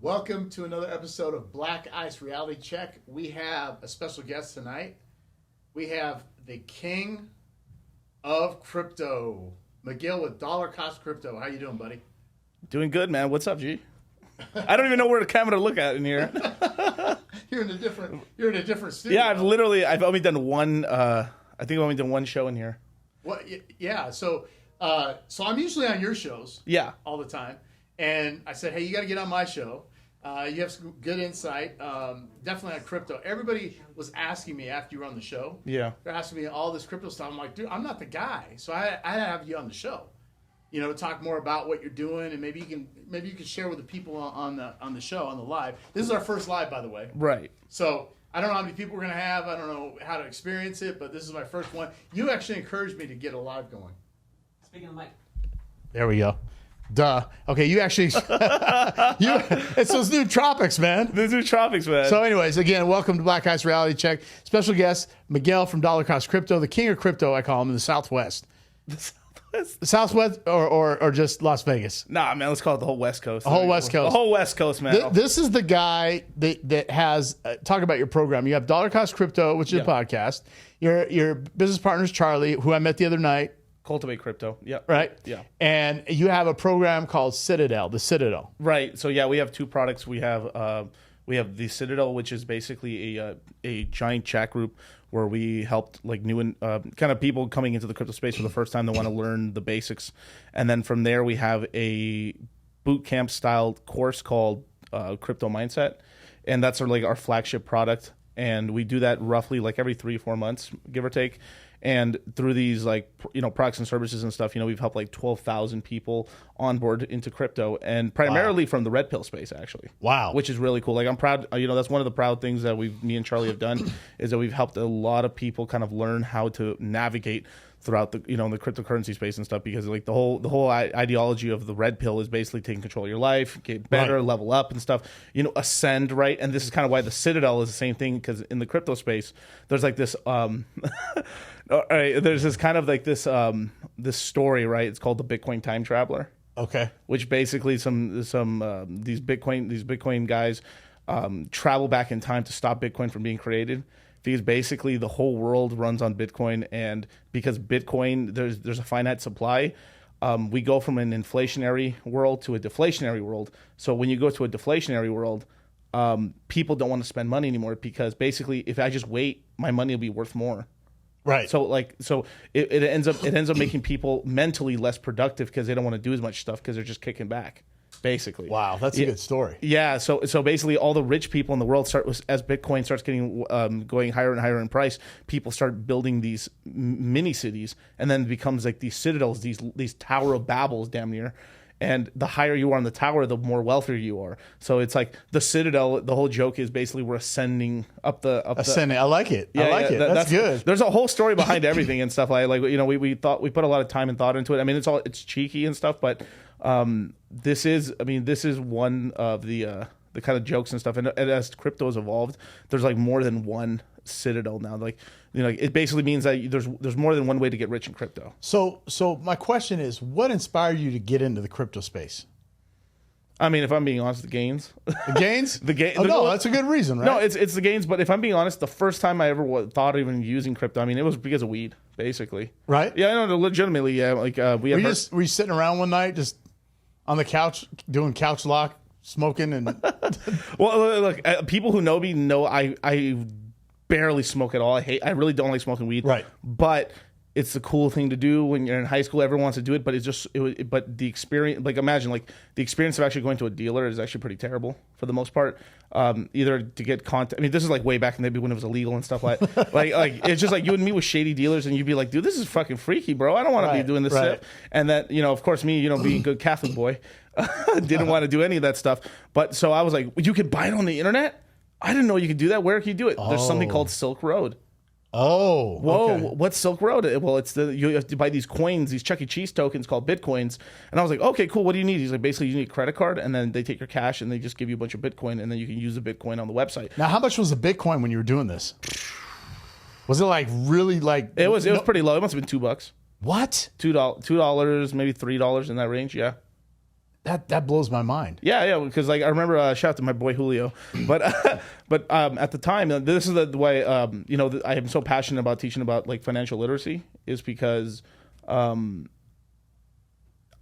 Welcome to another episode of Black Ice Reality Check. We have a special guest tonight. We have the king of crypto, Miguel with Dollar Cost Crypto. How you doing, buddy? Doing good, man. What's up, G? I don't even know where the camera to look at in here. You're in a different studio. Yeah, I've only done one. I think I've only done one show in here. What? Yeah. So I'm usually on your shows. Yeah. All the time, and I said, hey, you got to get on my show. You have some good insight, definitely on crypto. Everybody was asking me after you were on the show. Yeah. They're asking me all this crypto stuff. I'm like, dude, I'm not the guy. So I have you on the show, to talk more about what you're doing, and maybe you can share with the people on the show, on the live. This is our first live, by the way. Right. So I don't know how many people we're gonna have. I don't know how to experience it, but this is my first one. You actually encouraged me to get a live going. Speaking of the mic. There we go. Duh. Okay, you actually. It's those new tropics, man. Those new tropics, man. So, anyways, again, welcome to Black Ice Reality Check. Special guest Miguel from Dollar Cost Crypto, the king of crypto, I call him, in the Southwest. The Southwest? The Southwest, or just Las Vegas. Nah, man. Let's call it the whole West Coast. The whole West Coast. The whole West Coast, man. This is the guy that has. Talk about your program. You have Dollar Cost Crypto, which is a podcast. Your business partner's Charlie, who I met the other night. Cultivate crypto. Yep. Right? Yeah. And you have a program called Citadel, the Citadel. Right. So, yeah, we have two products. We have the Citadel, which is basically a giant chat group where we helped like new and kind of people coming into the crypto space for the first time that want to learn the basics. And then from there, we have a boot camp style course called Crypto Mindset. And that's our flagship product. And we do that roughly like every 3-4 months, give or take. And through these products and services and stuff, we've helped like 12,000 people onboard into crypto, and primarily from the red pill space, actually. Wow. Which is really cool. Like, I'm proud, that's one of the proud things that me and Charlie have done is that we've helped a lot of people kind of learn how to navigate throughout the the cryptocurrency space and stuff, because like the whole ideology of the red pill is basically taking control of your life, get better, level up and stuff, ascend, right? And this is kind of why the Citadel is the same thing, because in the crypto space, there's like this there's this kind of like this story, right? It's called the Bitcoin Time Traveler. Okay. Which basically these Bitcoin guys travel back in time to stop Bitcoin from being created. Because basically the whole world runs on Bitcoin, and because Bitcoin, there's a finite supply, we go from an inflationary world to a deflationary world. So when you go to a deflationary world, people don't want to spend money anymore, because basically if I just wait, my money will be worth more. Right. So it ends up making people mentally less productive, because they don't want to do as much stuff because they're just kicking back. Basically. Wow, that's a good story. Yeah, so basically all the rich people in the world as Bitcoin starts getting going higher and higher in price, people start building these mini cities, and then it becomes like these citadels, these Tower of Babels, damn near. And the higher you are on the tower, the more wealthier you are. So it's like the Citadel. The whole joke is basically we're ascending up ascending. I like it. Yeah, I like it. That's good. There's a whole story behind everything and stuff we put a lot of time and thought into it. I mean, it's cheeky and stuff, but this is one of the kind of jokes and stuff. And as crypto has evolved, there's like more than one Citadel now. Like, it basically means that there's more than one way to get rich in crypto. So my question is, what inspired you to get into the crypto space? I mean, if I'm being honest, the gains. The gains? No, that's a good reason, right? No, it's the gains. But if I'm being honest, the first time I ever thought of even using crypto, I mean, it was because of weed, basically. Right? Yeah, I know, legitimately. Yeah, like were you sitting around one night just on the couch doing couch lock, smoking and? Well, look, people who know me know I barely smoke at all. I really don't like smoking weed. Right. But it's the cool thing to do when you're in high school. Everyone wants to do it, but but the experience, like imagine, like the experience of actually going to a dealer is actually pretty terrible for the most part. Either to get content. I mean, this is like way back in the day when it was illegal and stuff like like it's just like you would meet with shady dealers and you'd be like, dude, this is fucking freaky, bro. I don't want to be doing this shit. And that, of course, me, being a good Catholic boy, didn't want to do any of that stuff. But so I was like, you could buy it on the internet? I didn't know you could do that. Where can you do it? There's something called Silk Road. Oh, whoa! Okay. What's Silk Road? Well, you have to buy these coins, these Chuck E. Cheese tokens called Bitcoins. And I was like, okay, cool. What do you need? He's like, basically, you need a credit card, and then they take your cash, and they just give you a bunch of Bitcoin, and then you can use the Bitcoin on the website. Now, how much was the Bitcoin when you were doing this? Was it like really like? It was pretty low. It must have been $2. What? $2, maybe $3 in that range. Yeah. That blows my mind. Yeah, because like I remember, shout out to my boy Julio, but at the time, this is the way I am so passionate about teaching about like financial literacy is because at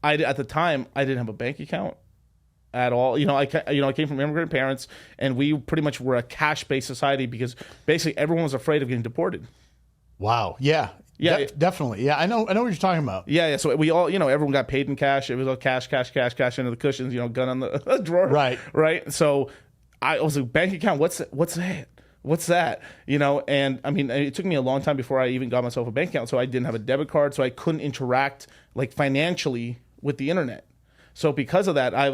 the time I didn't have a bank account at all. I came from immigrant parents, and we pretty much were a cash-based society because basically everyone was afraid of getting deported. Wow. Yeah. Yeah, definitely. Yeah, I know what you're talking about. Yeah. So we all, everyone got paid in cash. It was all cash into the cushions. Gun on the drawer. Right. So I was like, bank account. What's that? And I mean, it took me a long time before I even got myself a bank account. So I didn't have a debit card, so I couldn't interact like financially with the internet. So because of that, I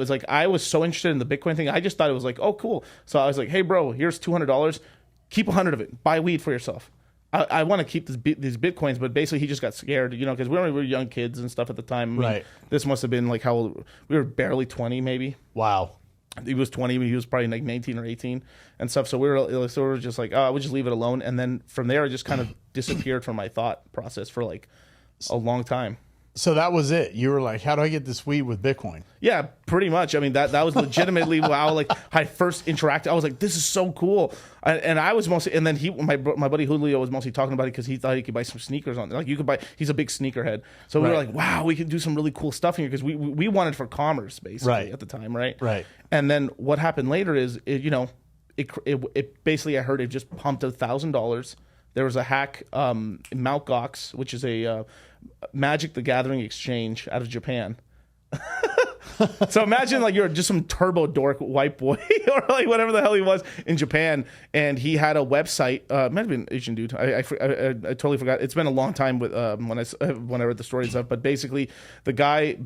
was so interested in the Bitcoin thing. I just thought it was like, oh, cool. So I was like, hey, bro, here's $200. Keep 100 of it. Buy weed for yourself. I want to keep these Bitcoins, but basically he just got scared, because we were young kids and stuff at the time. I mean, this must have been like how old? We were barely 20 maybe. Wow. He was 20, he was probably like 19 or 18 and stuff. So we were just like, oh, we'll just leave it alone. And then from there, it just kind of disappeared from my thought process for like a long time. So that was it. You were like, how do I get this weed with Bitcoin? Yeah, pretty much. I mean, that was legitimately how like I first interacted. I was like, this is so cool. And I was mostly, and then my buddy Julio was mostly talking about it because he thought he could buy some sneakers on it. Like you could buy, he's a big sneakerhead. So we were like, wow, we could do some really cool stuff here because we wanted for commerce basically at the time, right? Right. And then what happened later is, it basically, I heard it just pumped $1,000. There was a hack, in Mt. Gox, which is a Magic the Gathering exchange out of Japan. So imagine like you're just some turbo dork white boy or like whatever the hell he was in Japan, and he had a website. Might have been Asian dude. I totally forgot. It's been a long time with when I read the story and stuff. But basically, the guy had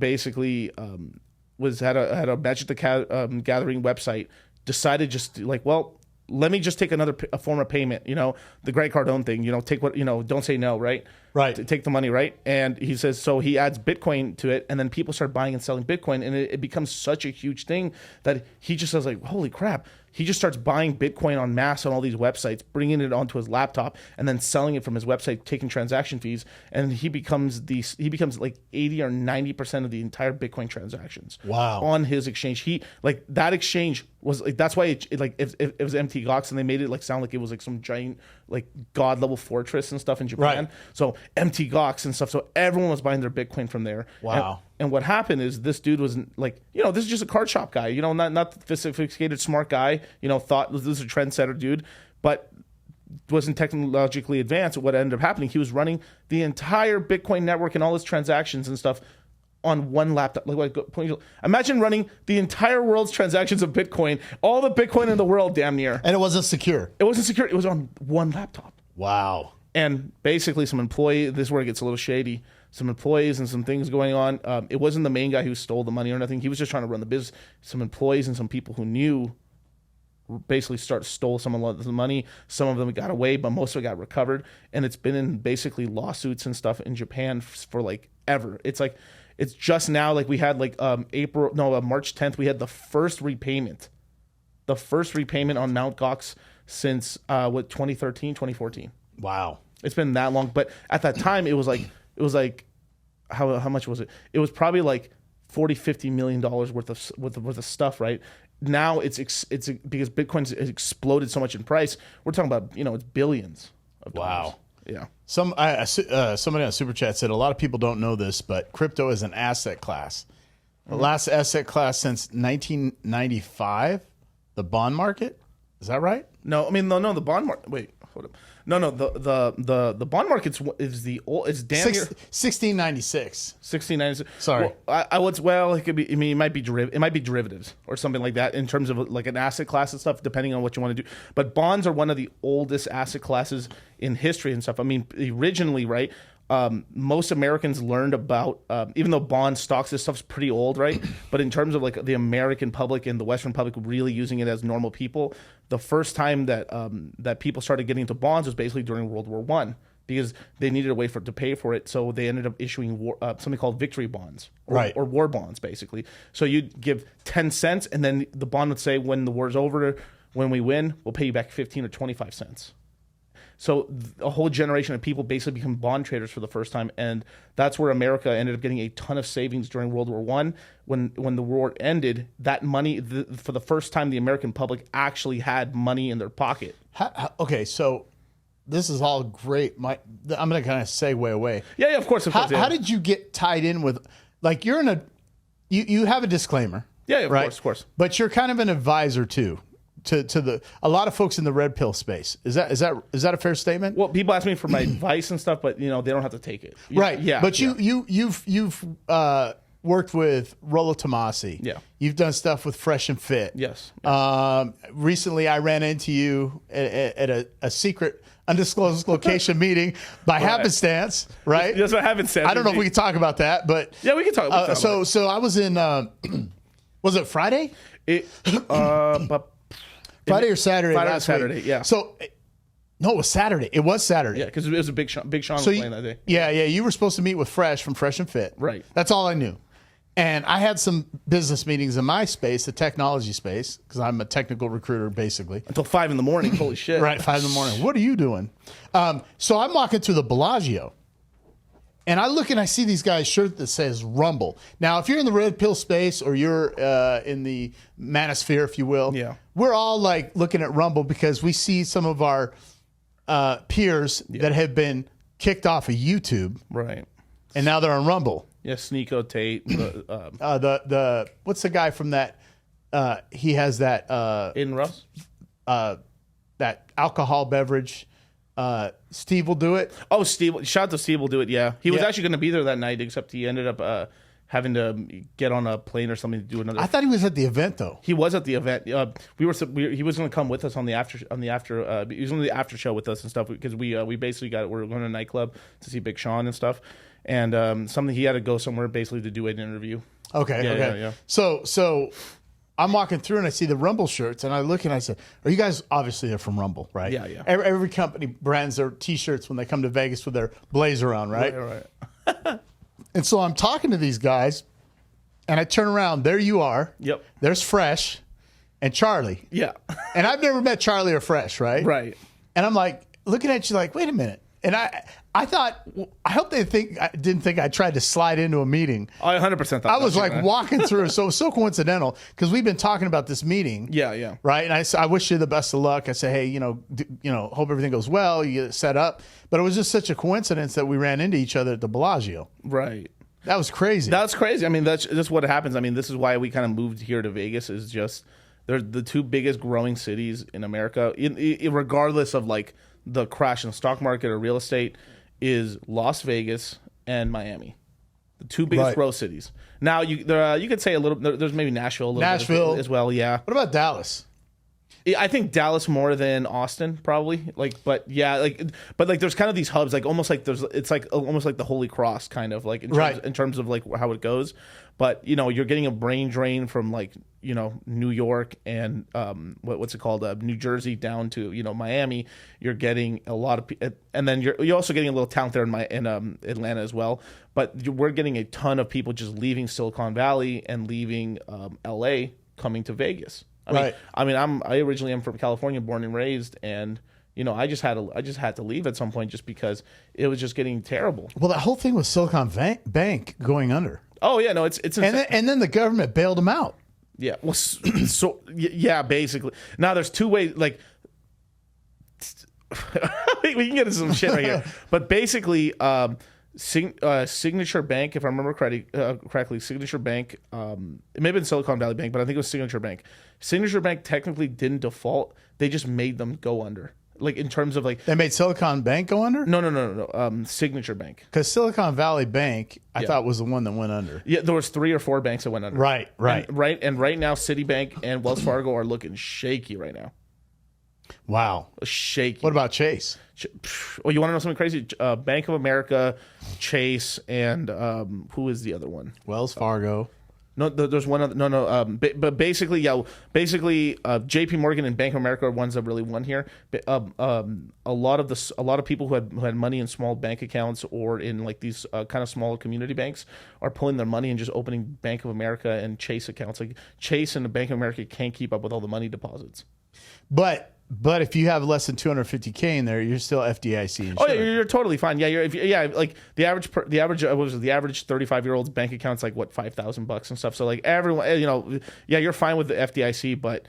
a Magic the Gathering website. Decided just like, well, let me just take a form of payment, the Grant Cardone thing, take what, don't say no, right? Right. Take the money, right? And he says, so he adds Bitcoin to it, and then people start buying and selling Bitcoin, and it becomes such a huge thing that he just says like, holy crap. He just starts buying Bitcoin en masse on all these websites, bringing it onto his laptop, and then selling it from his website, taking transaction fees, and he becomes like 80 or 90% of the entire Bitcoin transactions. Wow. On his exchange. He like that exchange was like, that's why it was MT Gox, and they made it like sound like it was like some giant like god level fortress and stuff in Japan. Right. So MT Gox and stuff. So everyone was buying their Bitcoin from there. Wow. And what happened is this dude was like, this is just a card shop guy, not the sophisticated smart guy, thought this was a trendsetter dude, but wasn't technologically advanced. What ended up happening, he was running the entire Bitcoin network and all his transactions and stuff on one laptop. Like, imagine running the entire world's transactions of Bitcoin, all the Bitcoin in the world, damn near. And it wasn't secure. It wasn't secure. It was on one laptop. Wow. And basically this is where it gets a little shady. Some employees and some things going on. It wasn't the main guy who stole the money or nothing. He was just trying to run the business. Some employees and some people who knew basically stole some of the money. Some of them got away, but most of it got recovered. And it's been in basically lawsuits and stuff in Japan for like ever. It's just now, like we had like March 10th, we had the first repayment on Mt. Gox since 2013, 2014. Wow. It's been that long. But at that time, it was like how much was it? It was probably like $40-50 million worth of stuff, right? Now it's because Bitcoin's exploded so much in price. We're talking about it's billions of dollars. Wow. Yeah. Somebody on Super Chat said a lot of people don't know this, but crypto is an asset class. The last asset class since 1995, the bond market. Is that right? No, I mean no. The bond market. Wait, hold up. No. The bond market is the old. It's damn near 1696. 1696. Sorry, it could be. I mean, it might be derivatives or something like that in terms of like an asset class and stuff, depending on what you want to do. But bonds are one of the oldest asset classes in history and stuff. I mean, originally, right? Most Americans learned about, even though bond stocks, this stuff's pretty old, right? But in terms of like the American public and the Western public really using it as normal people, the first time that people started getting into bonds was basically during World War I, because they needed a way to pay for it. So they ended up issuing something called victory bonds, or war bonds, basically. So you'd give 10 cents, and then the bond would say, when the war's over, when we win, we'll pay you back 15 or 25 cents. So a whole generation of people basically become bond traders for the first time, and that's where America ended up getting a ton of savings during World War I. When the war ended, that money, for the first time, the American public actually had money in their pocket. Okay, so this is all great. I'm going to kind of segue away. Yeah, of course. How did you get tied in with, like, you're in a, you have a disclaimer. Yeah, of right? course. But you're kind of an advisor too to a lot of folks in the red pill space. Is that a fair statement? Well, people ask me for my advice and stuff, but they don't have to take it. Right. Yeah. But you've worked with Rollo Tomasi. Yeah. You've done stuff with Fresh and Fit. Yes. Recently, I ran into you at a secret, undisclosed location meeting by happenstance. Right. That's what happenstance. I don't know if we can talk about that, but yeah, we can talk. About so I was in. Was it Friday? Friday or Saturday? Friday or last Saturday. week. Yeah. So. No, it was Saturday. It was Saturday. Yeah, because it was a Big Sean was playing that day. Yeah. You were supposed to meet with Fresh from Fresh and Fit. Right. That's all I knew. And I had some business meetings in my space, the technology space, because I'm a technical recruiter, basically. Until 5 a.m. Holy shit. Right, 5 a.m. What are you doing? So I'm walking through the Bellagio. And I look and I see these guys' shirt that says Rumble. Now, if you're in the red pill space or you're in the manosphere, if you will, yeah, we're all like looking at Rumble because we see some of our peers that have been kicked off of YouTube, right? And now they're on Rumble. Yeah, Sneeko Tate. The what's the guy from that? He has that Aiden Russ. That alcohol beverage. Steve will do it. Oh, Steve! Shout out to Steve will do it. Yeah, he was actually going to be there that night, except he ended up having to get on a plane or something to do another. I thought he was at the event though. He was at the event. He was going to come with us on the after. He was on the after show with us and stuff because we basically we're going to a nightclub to see Big Sean and stuff, and something he had to go somewhere basically to do an interview. Okay. Yeah. So I'm walking through and I see the Rumble shirts and I look and I said, "Are you guys obviously they're from Rumble, right?" Yeah. Every company brands their T-shirts when they come to Vegas with their blazer on, right? Right. And so I'm talking to these guys, and I turn around. There you are. Yep. There's Fresh and Charlie. Yeah. And I've never met Charlie or Fresh, right? Right. And I'm like looking at you like, wait a minute. And I thought, I hope they didn't think I tried to slide into a meeting. I 100% thought I was like walking through. So it was so coincidental because we've been talking about this meeting. Yeah. Right. And I wish you the best of luck. I say, hey, hope everything goes well. You get it set up. But it was just such a coincidence that we ran into each other at the Bellagio. Right. That was crazy. That's crazy. I mean, that's what happens. I mean, this is why we kind of moved here to Vegas. Is just they're the two biggest growing cities in America, regardless of like the crash in the stock market or real estate, is Las Vegas and Miami, the two biggest growth cities. Now you could say a little. There's maybe Nashville, bit as well. Yeah. What about Dallas? I think Dallas more than Austin, probably. But there's kind of these hubs, like almost like it's like almost like the Holy Cross, kind of like in terms of like how it goes. But you're getting a brain drain from like New York and what's it called, New Jersey down to Miami. You're getting a lot of, and then you're also getting a little talent there in Atlanta as well. But we're getting a ton of people just leaving Silicon Valley and leaving LA, coming to Vegas. I originally am from California, born and raised, and I just had to leave at some point just because it was just getting terrible. Well, that whole thing with Silicon Bank going under. Oh yeah, no, it's and then the government bailed them out. Yeah, well, basically. Now there's two ways. Like, we can get into some shit right here, but basically, Signature Bank, if I remember correctly, Signature Bank, it may have been Silicon Valley Bank, but I think it was Signature Bank. Signature Bank technically didn't default; they just made them go under. Like in terms of like they made Silicon Bank go under? No. Signature Bank. Because Silicon Valley Bank, I thought was the one that went under. Yeah, there was 3 or 4 banks that went under. Right. And right now, Citibank and Wells Fargo are looking shaky right now. Wow, shaky. What about Chase? Well, you want to know something crazy? Bank of America, Chase, and who is the other one? Wells Fargo. No, there's one other. No. But basically, J.P. Morgan and Bank of America are ones that really won here. A lot of people who had money in small bank accounts or in like these kind of small community banks are pulling their money and just opening Bank of America and Chase accounts. Like Chase and the Bank of America can't keep up with all the money deposits. But if you have less than 250K in there, you're still FDIC insured. Oh yeah, you're totally fine. Yeah, like the average 35-year-old's bank account's like what, $5,000 and stuff. So like everyone, you're fine with the FDIC, but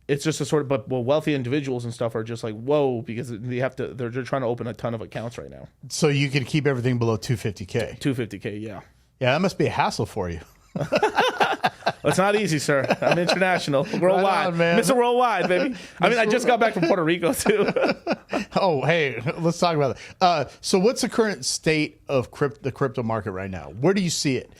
it's just a sort of, but wealthy individuals and stuff are just like, whoa, because they're trying to open a ton of accounts right now. So you can keep everything below 250K. 250K, yeah. Yeah, that must be a hassle for you. It's not easy, sir. I'm international, worldwide, right on, man. Mr. Worldwide, baby. I mean, I just got back from Puerto Rico too. Oh, hey, let's talk about that. So, what's the current state of the crypto market right now? Where do you see it?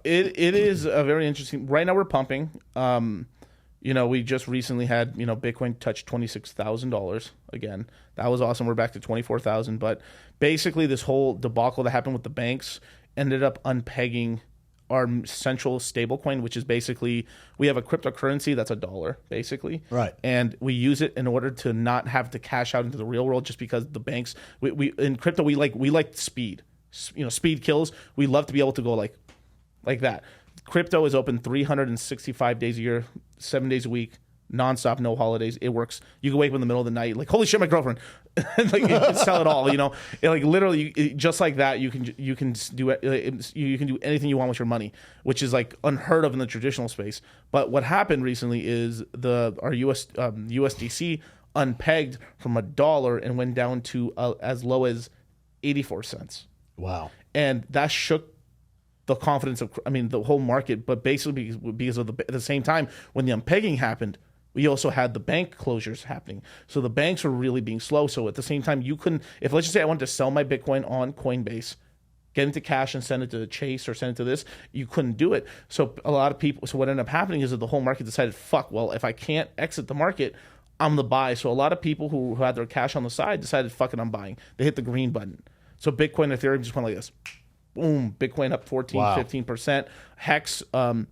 It is a very interesting. Right now, we're pumping. We just recently had Bitcoin touch $26,000 again. That was awesome. We're back to 24,000. But basically, this whole debacle that happened with the banks ended up unpegging our central stablecoin, which is basically, we have a cryptocurrency that's $1, basically. Right. And we use it in order to not have to cash out into the real world, just because the banks, we in crypto, we like speed. Speed kills. We love to be able to go like that. Crypto is open 365 days a year, 7 days a week, nonstop, no holidays. It works. You can wake up in the middle of the night, like, holy shit, my girlfriend. Like, you can sell it all, like literally just like that. You can do anything you want with your money, which is like unheard of in the traditional space. But what happened recently is our USDC unpegged from $1 and went down to as low as 84 cents. Wow. And that shook the confidence of, the whole market. But basically because of at the same time when the unpegging happened, we also had the bank closures happening. So the banks were really being slow. So at the same time, you couldn't, if let's just say I wanted to sell my Bitcoin on Coinbase, get into cash and send it to Chase or send it to this, you couldn't do it. So a lot of people, so what ended up happening is that the whole market decided, if I can't exit the market, I'm the buy. So a lot of people who had their cash on the side decided, fuck it, I'm buying. They hit the green button. So Bitcoin and Ethereum just went like this. Boom, Bitcoin up 14, wow. 15%. Hex,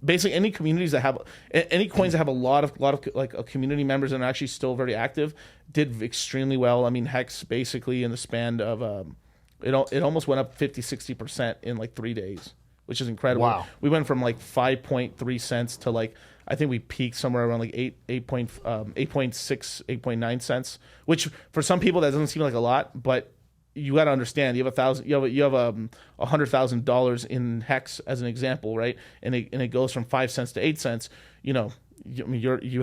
basically any communities that have, any coins that have a lot of like community members and are actually still very active did extremely well. Hex basically in the span of, it almost went up 50, 60% in like 3 days, which is incredible. Wow. We went from like 5.3 cents to like, I think we peaked somewhere around like 8.6, 8.9 cents, which for some people that doesn't seem like a lot, but you got to understand, you have $100,000 in Hex as an example, right? And it goes from 5 cents to 8 cents. You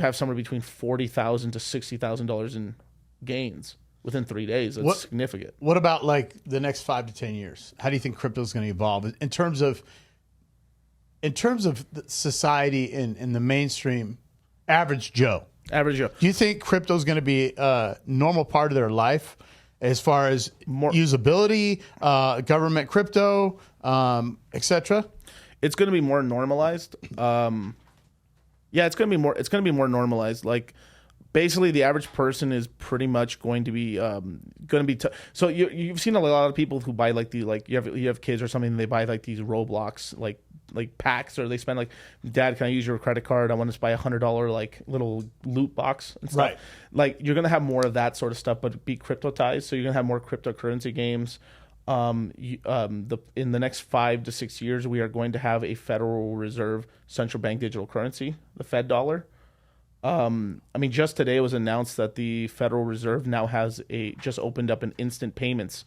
have somewhere between $40,000 to $60,000 in gains within 3 days. That's significant. What about like the next 5 to 10 years? How do you think crypto is going to evolve in terms of society in the mainstream average Joe? Average Joe. Do you think crypto is going to be a normal part of their life? As far as usability, government crypto, etc. It's going to be more normalized. It's going to be more normalized. Like basically, the average person is pretty much going to be so you've seen a lot of people who buy you have kids or something, and they buy like these Roblox like packs, or they spend like, Dad, can I use your credit card? I want to buy $100 like little loot box and stuff. Right. Like you're gonna have more of that sort of stuff, but be cryptotized. So you're gonna have more cryptocurrency games. In the next 5 to 6 years, we are going to have a Federal Reserve central bank digital currency, the Fed dollar. Just today it was announced that the Federal Reserve now has just opened up an instant payments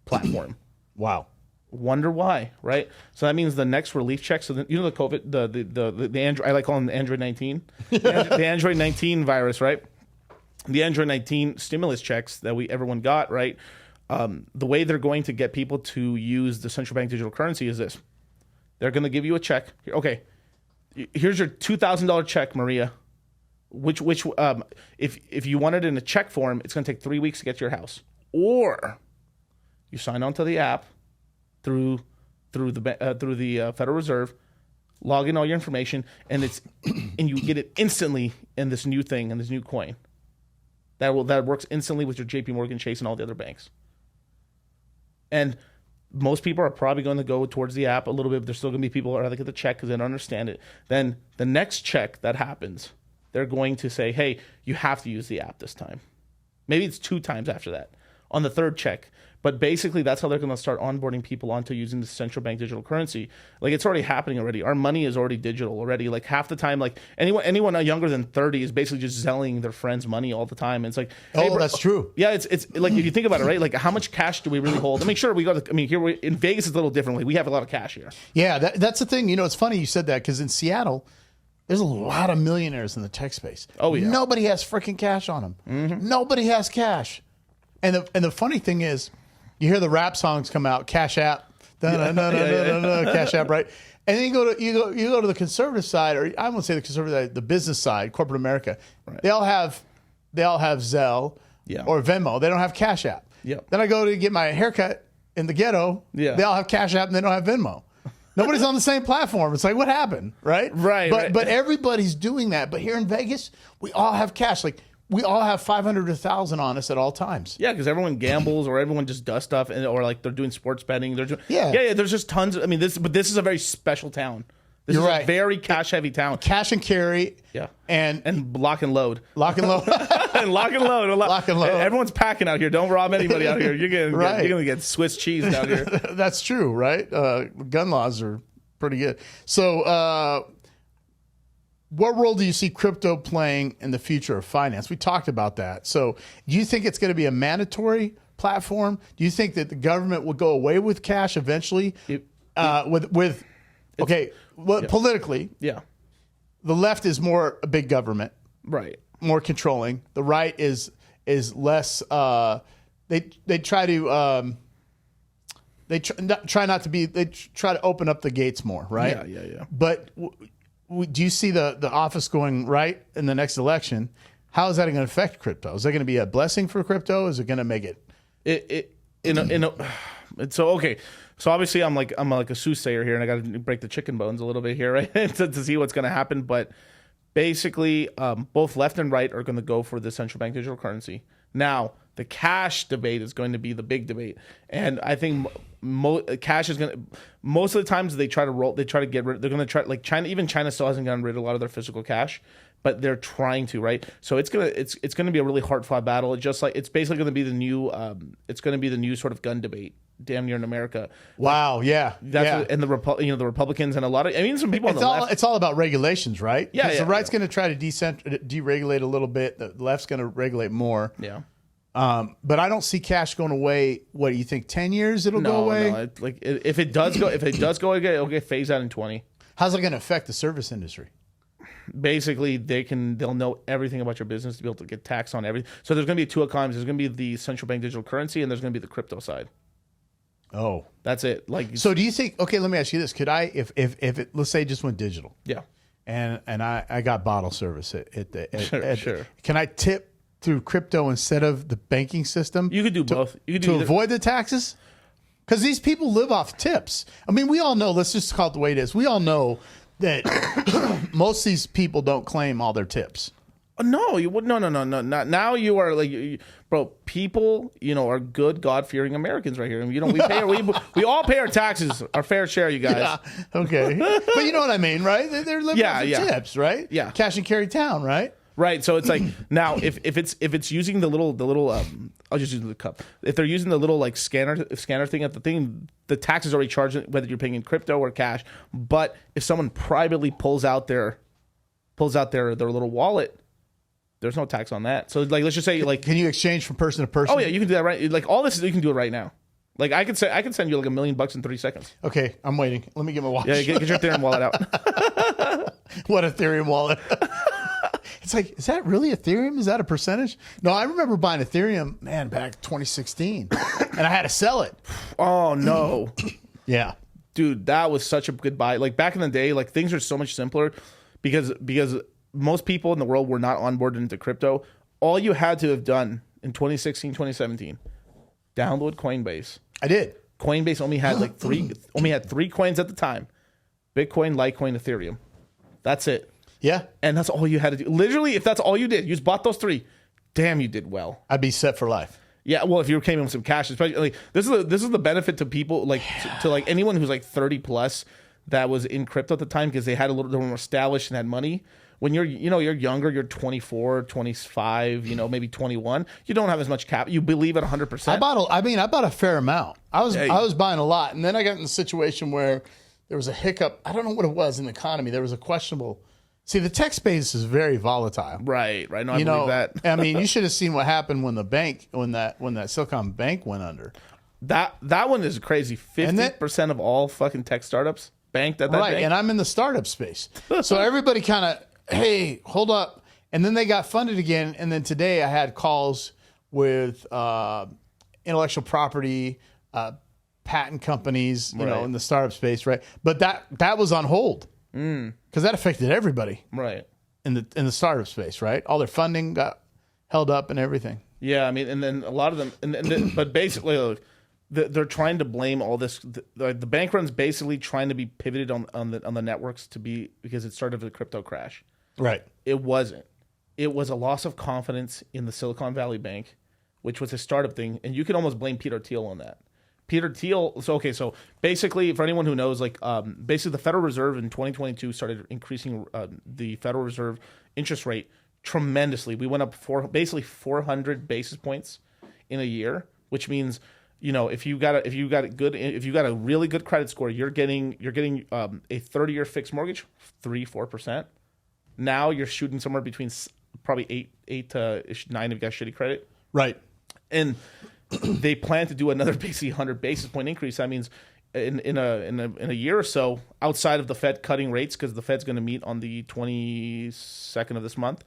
platform. Wow. Wonder why, right? So that means the next relief check. So the COVID, the Android, I like calling the Android 19, the Android 19 virus, right? The Android 19 stimulus checks that everyone got, right? The way they're going to get people to use the central bank digital currency is this: they're going to give you a check. Okay, here's your $2,000 check, Maria. Which if you want it in a check form, it's going to take 3 weeks to get to your house, or you sign on to the app through the Federal Reserve, log in all your information, and you get it instantly in this new thing, in this new coin that works instantly with your JP Morgan Chase and all the other banks. And most people are probably going to go towards the app a little bit, but there's still going to be people who are like at the check because they don't understand it. Then the next check that happens, they're going to say, hey, you have to use the app this time. Maybe it's 2 times after that. on the third check. But basically, that's how they're going to start onboarding people onto using the central bank digital currency. Like, it's already happening already. Our money is already digital already. Like, half the time, like, anyone younger than 30 is basically just selling their friends' money all the time. And it's like, hey, bro, that's true. Yeah, it's like, if you think about it, right? Like, how much cash do we really hold? I mean, sure, here in Vegas, it's a little differently. We have a lot of cash here. Yeah, that's the thing. You know, it's funny you said that, because in Seattle, there's a lot of millionaires in the tech space. Oh, yeah. Nobody has freaking cash on them. Mm-hmm. Nobody has cash. And the funny thing is, you hear the rap songs come out, Cash App, Cash App, right? And then you go to the conservative side, or I won't say the conservative side, the business side, corporate America. Right. They all have Zelle or Venmo. They don't have Cash App. Yep. Then I go to get my haircut in the ghetto. Yeah. They all have Cash App and they don't have Venmo. Nobody's on the same platform. It's like, what happened, right? Right. But everybody's doing that. But here in Vegas, we all have cash. Like, we all have 500 to 1,000 on us at all times. Yeah, because everyone gambles or everyone just does stuff, or like they're doing sports betting. They're doing, yeah. There's just tons. I mean, this is a very special town. This You're is right. a very cash heavy town. Cash and carry. Yeah, and lock and load. Lock and load. And lock and load. Lock and load. Everyone's packing out here. Don't rob anybody out here. You're gonna get Swiss cheese down here. That's true, right? Gun laws are pretty good. So, what role do you see crypto playing in the future of finance? We talked about that. So do you think it's going to be a mandatory platform? Do you think that the government will go away with cash eventually? Politically, yeah, the left is more a big government, right? More controlling. The right is less. They try to. They try not to be. They try to open up the gates more, right? Yeah. But do you see the office going right in the next election? How is that going to affect crypto? Is that going to be a blessing for crypto? Is it going to make it? So okay. So obviously I'm like a soothsayer here, and I got to break the chicken bones a little bit here, right, to see what's going to happen. But basically, both left and right are going to go for the central bank digital currency. Now, the cash debate is going to be the big debate, and I think cash is going to. Most of the times they try to get rid. They're going to try, like China. Even China still hasn't gotten rid of a lot of their physical cash, but they're trying to, right? So it's gonna be a really hard fought battle. It's basically going to be the new. It's going to be the new sort of gun debate, damn near in America. Wow, yeah, and the Republicans and a lot of. I mean, some people on the left. It's all about regulations, right? Yeah. The right's going to try to deregulate a little bit. The left's going to regulate more. Yeah. But I don't see cash going away. What do you think? 10 years it'll go away? No. If it does go it'll get phased out in 20. How's it going to affect the service industry? Basically, they'll know everything about your business to be able to get taxed on everything. So there's going to be two economies. There's going to be the central bank digital currency, and there's going to be the crypto side. Oh, that's it. So do you think? Okay, let me ask you this: could I, if it, let's say, it just went digital? Yeah. And I got bottle service Sure. Can I tip through crypto instead of the banking system? You could do both. You could to avoid the taxes? Because these people live off tips. I mean, we all know, let's just call it the way it is. We all know that most of these people don't claim all their tips. No, you would. No. Not now. You are like, bro. People, are good, God-fearing Americans right here. And, we all pay our taxes, our fair share. You guys. Yeah, okay, but you know what I mean, right? They're living off the tips, right? Yeah, cash and carry town, right? Right. So it's like now, if it's using the little I'll just use the cup. If they're using the little like scanner thing at the thing, the tax is already charged whether you're paying in crypto or cash. But if someone privately pulls out their little wallet, there's no tax on that. So like, let's just say like, can you exchange from person to person? Oh yeah, you can do that right. Like all this, you can do it right now. Like I can send you like $1 million in 30 seconds. Okay, I'm waiting. Let me get my wallet. Yeah, get your Ethereum wallet out. What Ethereum wallet? It's like, is that really Ethereum? Is that a percentage? No, I remember buying Ethereum, man, back 2016, and I had to sell it. Oh no. Yeah, dude, that was such a good buy. Like back in the day, like things are so much simpler because most people in the world were not onboarded into crypto. All you had to have done in 2016, 2017, download Coinbase. I did. Coinbase only had three coins at the time: Bitcoin, Litecoin, Ethereum. That's it. Yeah. And that's all you had to do. Literally, if that's all you did, you just bought those three, damn, you did well. I'd be set for life. Yeah, well, if you came in with some cash, especially like this is the benefit to people like to like anyone who's like 30 plus. that was in crypto at the time because they were more established and had money. When you're younger, you're 24, 25, maybe 21. You don't have as much cap. You believe it 100%. I bought a fair amount. I was buying a lot, and then I got in a situation where there was a hiccup. I don't know what it was in the economy. There was a questionable. See, the tech space is very volatile. Right. No, I believe that. I mean, you should have seen what happened when that Silicon Bank went under. That one is crazy. 50% of all fucking tech startups banked at that bank. And I'm in the startup space. So everybody kind of, hey, hold up. And then they got funded again. And then today I had calls with intellectual property, patent companies, in the startup space, right? But that was on hold because that affected everybody, right? In the startup space, right? All their funding got held up and everything. Yeah, I mean, and then a lot of them, but basically, look, they're trying to blame all this. The bank run's basically trying to be pivoted on the networks because it started with a crypto crash. Right. It wasn't. It was a loss of confidence in the Silicon Valley Bank, which was a startup thing, and you can almost blame Peter Thiel on that. Peter Thiel. So basically, for anyone who knows, basically the Federal Reserve in 2022 started increasing the Federal Reserve interest rate tremendously. We went up basically 400 basis points in a year, which means if you got a really good credit score, you're getting a 30-year fixed mortgage, 3-4%. Now you're shooting somewhere between probably 8 to 9 if you got shitty credit. Right. And they plan to do another basically 100 basis point increase. That means in a year or so, outside of the Fed cutting rates, because the Fed's going to meet on the 22nd of this month,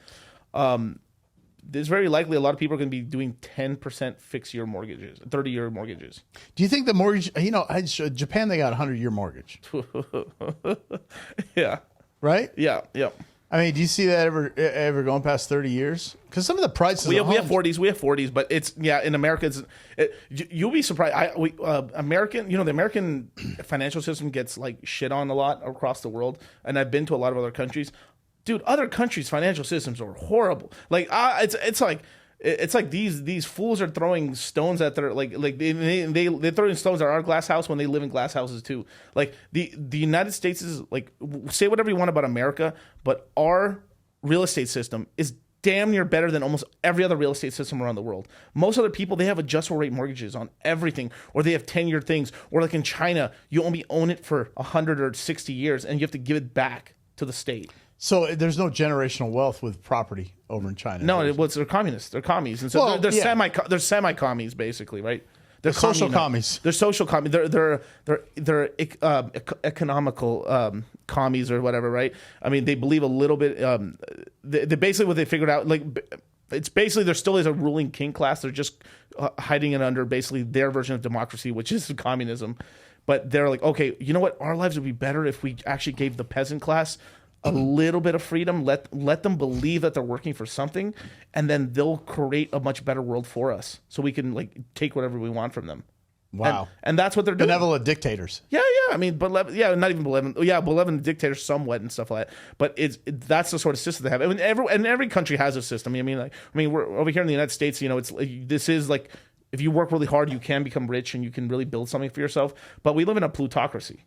there's very likely a lot of people are going to be doing 10% fixed year mortgages, 30-year mortgages. Do you think the mortgage? Japan, they got a 100-year mortgage. Yeah. Right. Yeah. I mean, do you see that ever going past 30 years? Because some of the prices we have 40s, but it's in America. You'll be surprised. The American financial system gets shit on a lot across the world, and I've been to a lot of other countries. Dude, other countries' financial systems are horrible. It's like these fools are throwing stones at their they're throwing stones at our glass house when they live in glass houses too. The United States is say whatever you want about America, but our real estate system is damn near better than almost every other real estate system around the world. Most other people, they have adjustable rate mortgages on everything, or they have 10-year things, or in China, you only own it for 100 or 60 years and you have to give it back to the state. So there's no generational wealth with property over in China. No, they're communists. They're commies, and so they're semi-commies basically, right? They're social commies. They're social commies. They're economical commies or whatever, right? I mean, they believe a little bit. They basically what they figured out, it's basically there still is a ruling king class. They're just hiding it under basically their version of democracy, which is communism. But they're like, okay, you know what? Our lives would be better if we actually gave the peasant class a little bit of freedom, let them believe that they're working for something, and then they'll create a much better world for us, so we can take whatever we want from them. Wow, and that's what they're doing. Benevolent dictators. Yeah. I mean, not even benevolent. Yeah, benevolent dictators somewhat and stuff like that. But that's the sort of system they have. I mean, every country has a system. I mean, we're over here in the United States. This is if you work really hard, you can become rich and you can really build something for yourself. But we live in a plutocracy.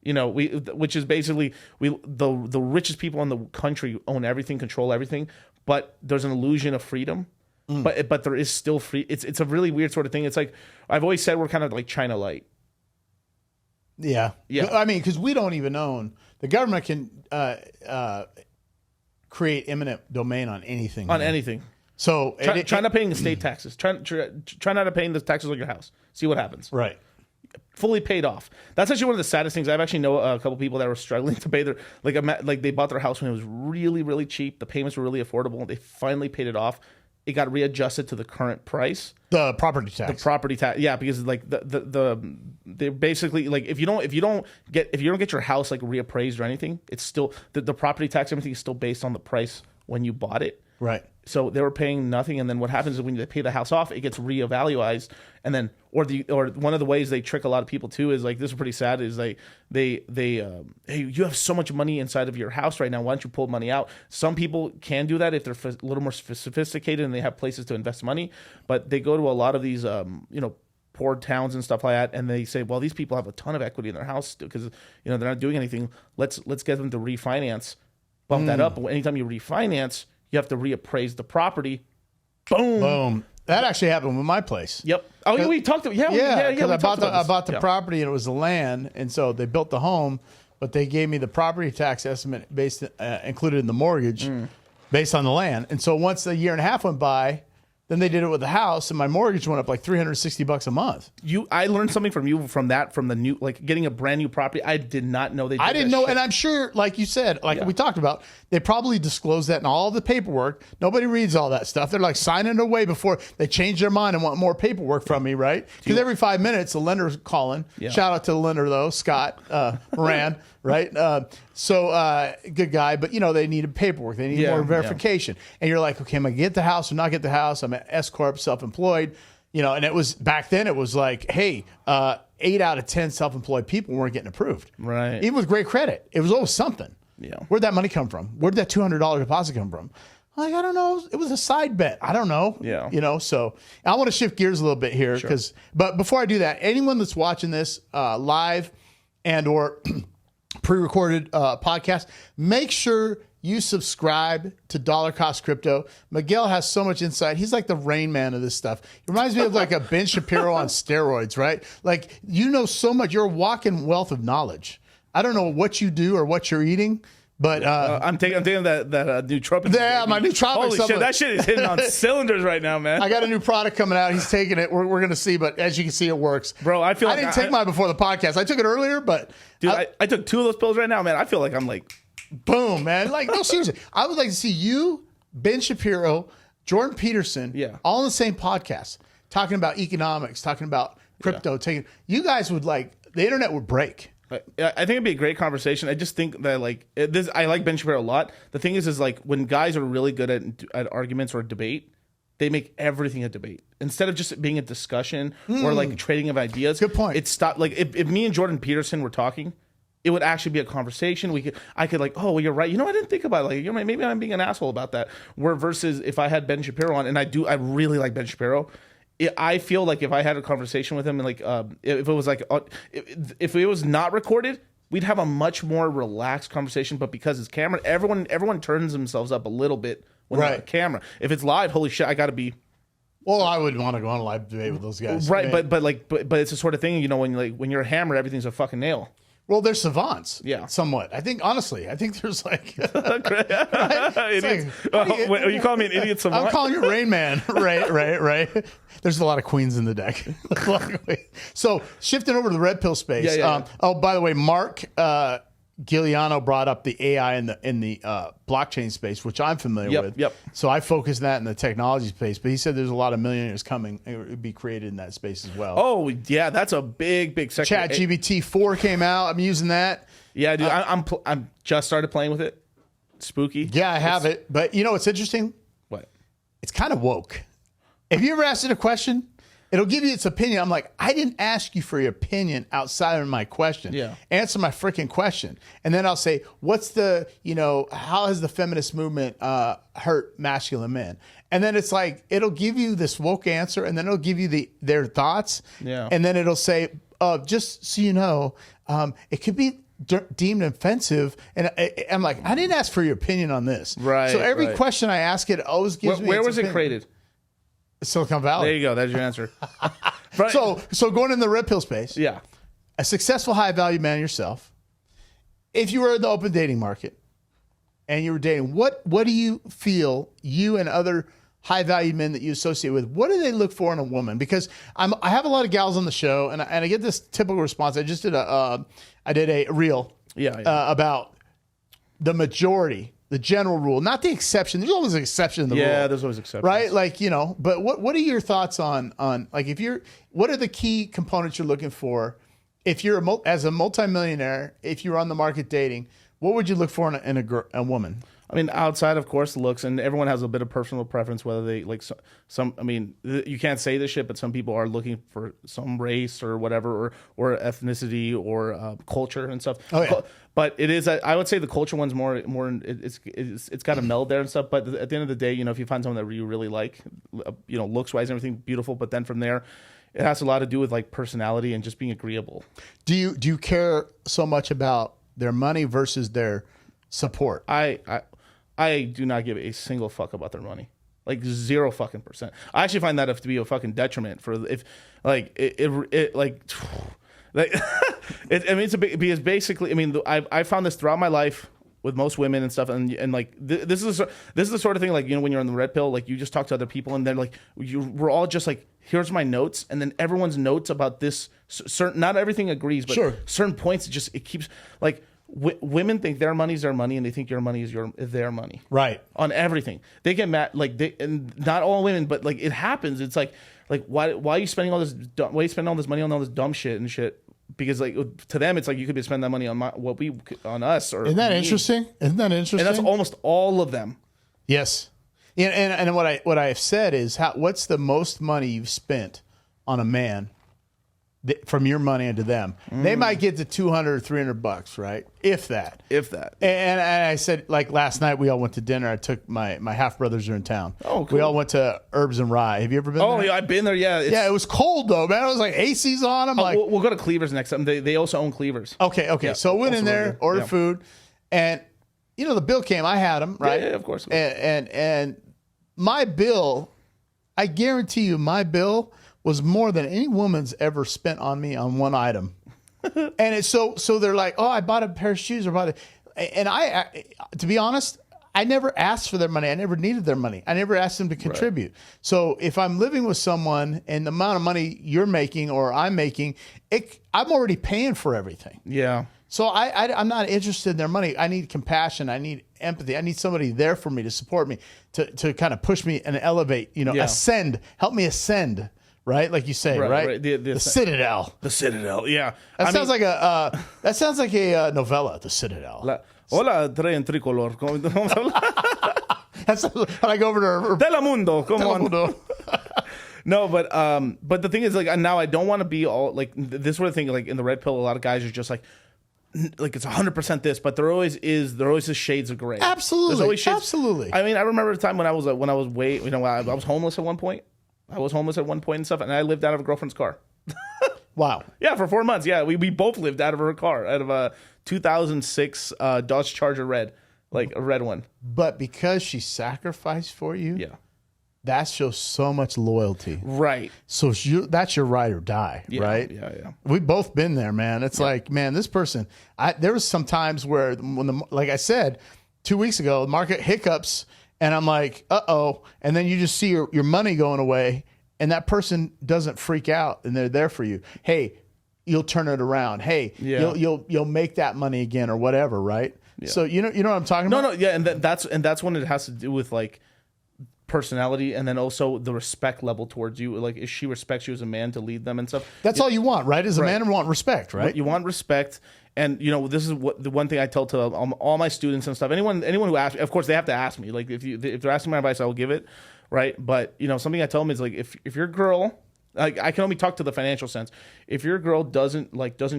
Which is basically the richest people in the country own everything, control everything, but there's an illusion of freedom. But there is still free. It's a really weird sort of thing. It's like I've always said we're kind of like China light. Yeah. I mean, because we don't even own. The government can create eminent domain on anything. On anything. So try not paying the state taxes. Try not paying the taxes on your house. See what happens. Right. Fully paid off. That's actually one of the saddest things. I've actually know a couple people that were struggling to pay their they bought their house when it was really, really cheap. The payments were really affordable. They finally paid it off. It got readjusted to the current price. The property tax. Yeah, because they basically if you don't get your house reappraised or anything, it's still the property tax, everything is still based on the price when you bought it. Right. So they were paying nothing, and then what happens is when they pay the house off, it gets reevaluated, and then or one of the ways they trick a lot of people too is this is pretty sad is hey, you have so much money inside of your house right now, why don't you pull money out? Some people can do that if they're a little more sophisticated and they have places to invest money, but they go to a lot of these poor towns and stuff like that, and they say, well, these people have a ton of equity in their house because they're not doing anything. Let's get them to refinance, bump that up. But anytime you refinance, you have to reappraise the property. Boom. That actually happened with my place. Yep. Oh, we talked about because I bought the property and it was the land, and so they built the home, but they gave me the property tax estimate based included in the mortgage based on the land. And so once a year and a half went by, then they did it with the house, and my mortgage went up like $360 a month. I learned something from you from the new, like getting a brand new property. I did not know they did I didn't that know, shit. and I'm sure, like you said, we talked about, they probably disclose that in all the paperwork. Nobody reads all that stuff. They're like signing away before they change their mind and want more paperwork from me, right? Because every 5 minutes, the lender's calling. Yeah. Shout out to the lender, though, Scott Moran, right? Good guy, but, they needed paperwork. They needed more verification. And you're like, okay, am I going to get the house or not get the house? I'm an S-Corp, self-employed. And it was back then, it was like, hey, 8 out of 10 self-employed people weren't getting approved. Right. Even with great credit. It was always something. Yeah. Where'd that money come from? Where'd that $200 deposit come from? Like, I don't know. It was a side bet. I don't know. Yeah. So I want to shift gears a little bit here. But before I do that, anyone that's watching this live and or pre-recorded podcast, make sure you subscribe to Dollar Cost Crypto. Miguel has so much insight. He's like the Rain Man of this stuff. He reminds me of like a Ben Shapiro on steroids, right? Like, so much. You're a walking wealth of knowledge. I don't know what you do or what you're eating, but I'm taking that nootropic. Yeah, my nootropic. Holy shit, that shit is hitting on cylinders right now, man. I got a new product coming out. He's taking it. We're going to see, but as you can see, it works. Bro, I feel like I didn't take mine before the podcast. I took it earlier, but dude, I took 2 of those pills right now, man. I feel like I'm like, boom, man. Like, no, seriously. I would like to see you, Ben Shapiro, Jordan Peterson, all in the same podcast, talking about economics, talking about crypto. You guys would the internet would break. I think it'd be a great conversation. I just think that I like Ben Shapiro a lot. The thing is like when guys are really good at arguments or debate, they make everything a debate instead of just being a discussion or like trading of ideas. Good point. It stopped. Like if me and Jordan Peterson were talking, it would actually be a conversation. I could oh, well, you're right. I didn't think about it. Like, maybe I'm being an asshole about that. Versus if I had Ben Shapiro on, and I really like Ben Shapiro. I feel like if I had a conversation with him, and if it was if it was not recorded, we'd have a much more relaxed conversation. But because it's camera, everyone turns themselves up a little bit when they're on camera. If it's live, holy shit, I got to be. Well, I would want to go on a live debate with those guys, right? But it's the sort of thing, when you're a hammer, everything's a fucking nail. Well, they're savants. Yeah. Somewhat. I think, honestly, there's idiots. Are you calling me an idiot savant? I'm calling you Rain Man. Right. There's a lot of queens in the deck. So, shifting over to the red pill space. By the way, Mark Giuliano brought up the AI in the blockchain space, which I'm familiar with. Yep. So I focus that in the technology space. But he said there's a lot of millionaires coming. It would be created in that space as well. Oh yeah, that's a big sector. ChatGPT 4 came out. I'm using that. Yeah, dude. I'm just started playing with it. Spooky. Yeah, I have it. But what's interesting? What? It's kind of woke. If you ever asked it a question, it'll give you its opinion. I'm like, I didn't ask you for your opinion outside of my question. Yeah. Answer my freaking question. And then I'll say, what's the, how has the feminist movement hurt masculine men? And then it's like, it'll give you this woke answer, and then it'll give you their thoughts. Yeah. And then it'll say, just so you know, it could be deemed offensive. And I'm like, I didn't ask for your opinion on this. Right. So every question I ask it always gives me Where its was opinion. it created? Silicon Valley. There you go. That's your answer. So going in the red pill space, yeah, a successful high value man yourself, if you were in the open dating market and you were dating, what do you feel you and other high value men that you associate with, what do they look for in a woman? Because I have a lot of gals on the show, and I get this typical response. I just did a reel about the majority. The general rule, not the exception. There's always an exception in the rule. Yeah, there's always exceptions. Right? But what are your thoughts on what are the key components you're looking for if you're as a multimillionaire, if you're on the market dating, what would you look for in a woman? I mean, outside, of course, looks, and everyone has a bit of personal preference, whether they like some. I mean, you can't say this shit, but some people are looking for some race or whatever, or ethnicity or culture and stuff. Oh, yeah. But it is, I would say the culture one's more. It's got a meld there and stuff. But at the end of the day, if you find someone that you really like, looks wise and everything beautiful, but then from there, it has a lot to do with like personality and just being agreeable. Do you care so much about their money versus their support? I do not give a single fuck about their money. Like 0 fucking %. I actually find that to be a fucking detriment for if like it like like I mean it's a big, because basically I mean I found this throughout my life with most women and stuff, and like this is the sort of thing, like, you know, when you're on the red pill, like you just talk to other people and they're like we're all just like, here's my notes, and then everyone's notes about this certain, not everything agrees, but certain points it keeps like. Women think their money is their money, and they think your money is their money. Right. On everything, they get mad. Like and not all women, but like it happens. It's like why are you spending all this? Why are you spending all this money on all this dumb shit and shit? Because like to them, it's like you could be spending that money on on us. Or isn't that interesting? Isn't that interesting? And that's almost all of them. Yes. And what I have said is what's the most money you've spent on a man? From your money into them, they might get to $200 or $300, right? If that. And I said, like last night, we all went to dinner. I took my half brothers are in town. Oh, cool. We all went to Herbs and Rye. Have you ever been there? Oh, yeah, I've been there. Yeah, it was cold though, man. It was like AC's on. I'm like, we'll go to Cleaver's next time. They also own Cleaver's. Okay. Yeah, so I went in there, ordered food, and you know the bill came. I had them, right? Yeah, of course. And my bill, I guarantee you, my bill was more than any woman's ever spent on me on one item. And it's so they're like, oh, I bought a pair of shoes or bought it. And I, to be honest, I never asked for their money. I never needed their money. I never asked them to contribute. Right. So if I'm living with someone and the amount of money you're making or I'm making, I'm already paying for everything. Yeah. So I'm not interested in their money. I need compassion. I need empathy. I need somebody there for me to support me, to kind of push me and elevate, ascend, help me ascend. Right, like you say, right? The Citadel. The Citadel, yeah. That sounds like a novella. The Citadel. Hola, traen tricolor. That's like over to Telemundo. Come on. No, but the thing is, like, now I don't want to be all like this sort of thing. Like in the red pill, a lot of guys are just like it's 100% this, but there always is shades of gray. Absolutely, there's always shades. Absolutely. I mean, I remember a time when I was I was homeless at one point. And stuff, and I lived out of a girlfriend's car. Wow. Yeah, for 4 months. Yeah, we both lived out of her car, out of a 2006 Dodge Charger red, like a red one. But because she sacrificed for you, yeah, that shows so much loyalty. Right. So that's your ride or die, right? Yeah. We've both been there, man. It's like, man, this person. There was some times where like I said 2 weeks ago, the market hiccups. And I'm like, uh-oh. And then you just see your money going away, and that person doesn't freak out, and they're there for you. Hey, you'll turn it around. Hey, you'll make that money again or whatever, right? Yeah. So you know what I'm talking about? No, yeah, and that's when it has to do with like personality, and then also the respect level towards you. Like if she respects you as a man to lead them and stuff. That's all you want, right? As a man, you want respect, right? You want respect. And this is what the one thing I tell to all my students and stuff. Anyone who asks, of course, they have to ask me. Like if they're asking my advice, I will give it, right? But something I tell them is like if your girl, like I can only talk to the financial sense. If your girl doesn't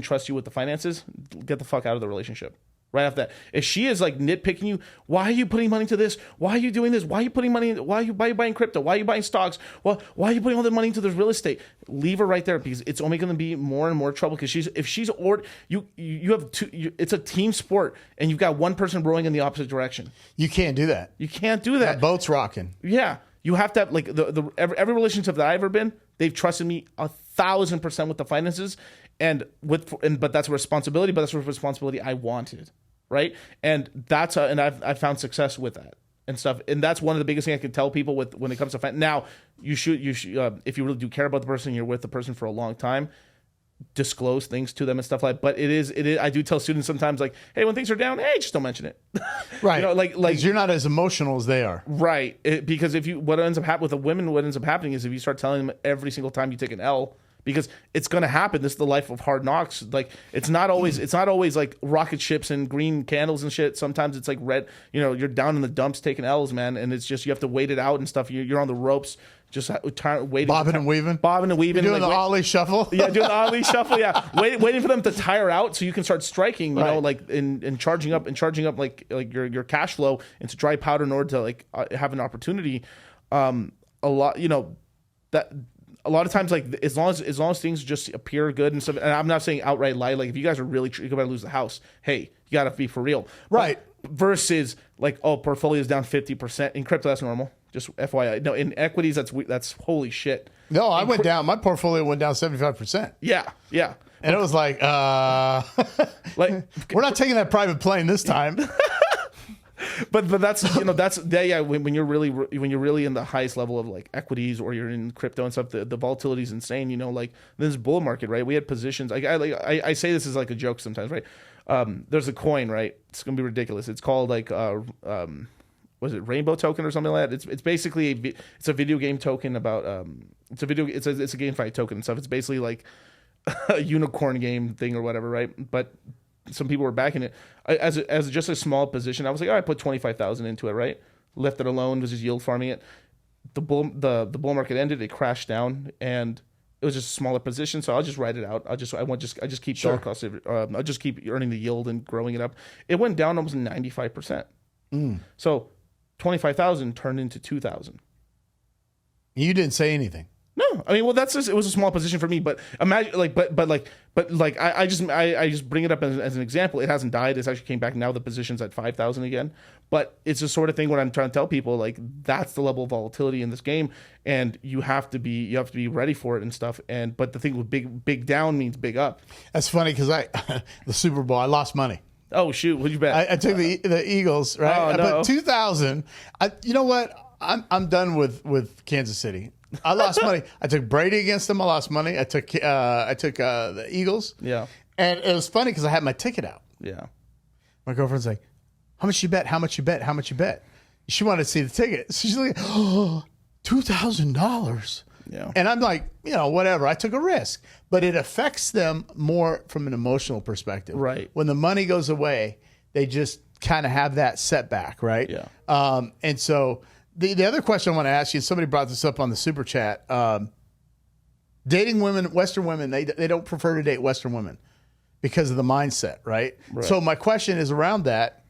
trust you with the finances, get the fuck out of the relationship. Right after that, if she is like nitpicking you, why are you putting money into this? Why are you doing this? Why are you putting money? Why are you buying crypto? Why are you buying stocks? Why are you putting all the money into this real estate? Leave her right there, because it's only going to be more and more trouble. Because you have two. It's a team sport, and you've got one person rowing in the opposite direction. You can't do that. You can't do that. That boat's rocking. Yeah, you have to have like every relationship that I've ever been, they've trusted me 1,000% with the finances. But that's a responsibility. But that's a responsibility I wanted, right? And and I've found success with that and stuff. And that's one of the biggest things I can tell people when it comes to finance. Now, you should if you really do care about the person, you're with the person for a long time, disclose things to them and stuff like. But it is. I do tell students sometimes like, hey, when things are down, hey, just don't mention it. Right. Like you're not as emotional as they are. Right. Because what ends up happening with the women, what ends up happening is if you start telling them every single time you take an L. Because it's going to happen. This is the life of hard knocks. Like it's not always like rocket ships and green candles and shit. Sometimes it's like red. You're down in the dumps taking L's, man, and it's just you have to wait it out and stuff. You're on the ropes, just waiting, bobbing and weaving, You're doing the Ollie shuffle. Yeah, doing the Ollie shuffle. Yeah, waiting for them to tire out so you can start striking. You know, like and charging up like your cash flow into dry powder in order to like have an opportunity. A lot, a lot of times, like as long as things just appear good and stuff, and I'm not saying outright lie. Like if you guys are really you're about to lose the house, hey, you got to be for real, right? But versus like, oh, portfolio is down 50% in crypto, that's normal. Just FYI. No, in equities, that's holy shit. No, I went down. My portfolio went down 75%. Yeah. And it was like, like we're not taking that private plane this time. But that's when you're really in the highest level of like equities or you're in crypto and stuff, the volatility is insane. Like this bull market, right? We had positions. I say this as like a joke sometimes, right? There's a coin, right? It's gonna be ridiculous. It's called like was it Rainbow Token or something like that? It's basically it's a video game token about it's a GameFi token and stuff. It's basically like a unicorn game thing or whatever, right? But some people were backing it as just a small position. I was like, all right, put 25,000 into it, right? Left it alone, was just yield farming it. The bull market ended, it crashed down, and it was just a smaller position. So I'll just write it out. I just keep dollar cost. I'll just keep earning the yield and growing it up. It went down almost 95%. So 25,000 turned into 2,000. You didn't say anything. No, I mean, well, that's just, it was a small position for me, but imagine I just bring it up as an example. It hasn't died. It's actually came back now. The position's at 5,000 again, but it's the sort of thing when I'm trying to tell people like that's the level of volatility in this game, and you have to be ready for it and stuff. But the thing with big down means big up. That's funny because the Super Bowl, I lost money. Oh shoot! What'd you bet? I took the Eagles, right? Oh, I no. put 2,000. You know what? I'm done with Kansas City. I lost money. I took Brady against them. I lost money. I took the Eagles. Yeah. And it was funny because I had my ticket out. Yeah. My girlfriend's like, "How much you bet? How much you bet? How much you bet?" She wanted to see the ticket. So she's like, "Oh, $2,000." Yeah. And I'm like, whatever. I took a risk, but it affects them more from an emotional perspective. Right. When the money goes away, they just kind of have that setback, right? Yeah. And so the other question I want to ask you, somebody brought this up on the super chat. Dating women, Western women, they don't prefer to date Western women because of the mindset, right? So my question is around that.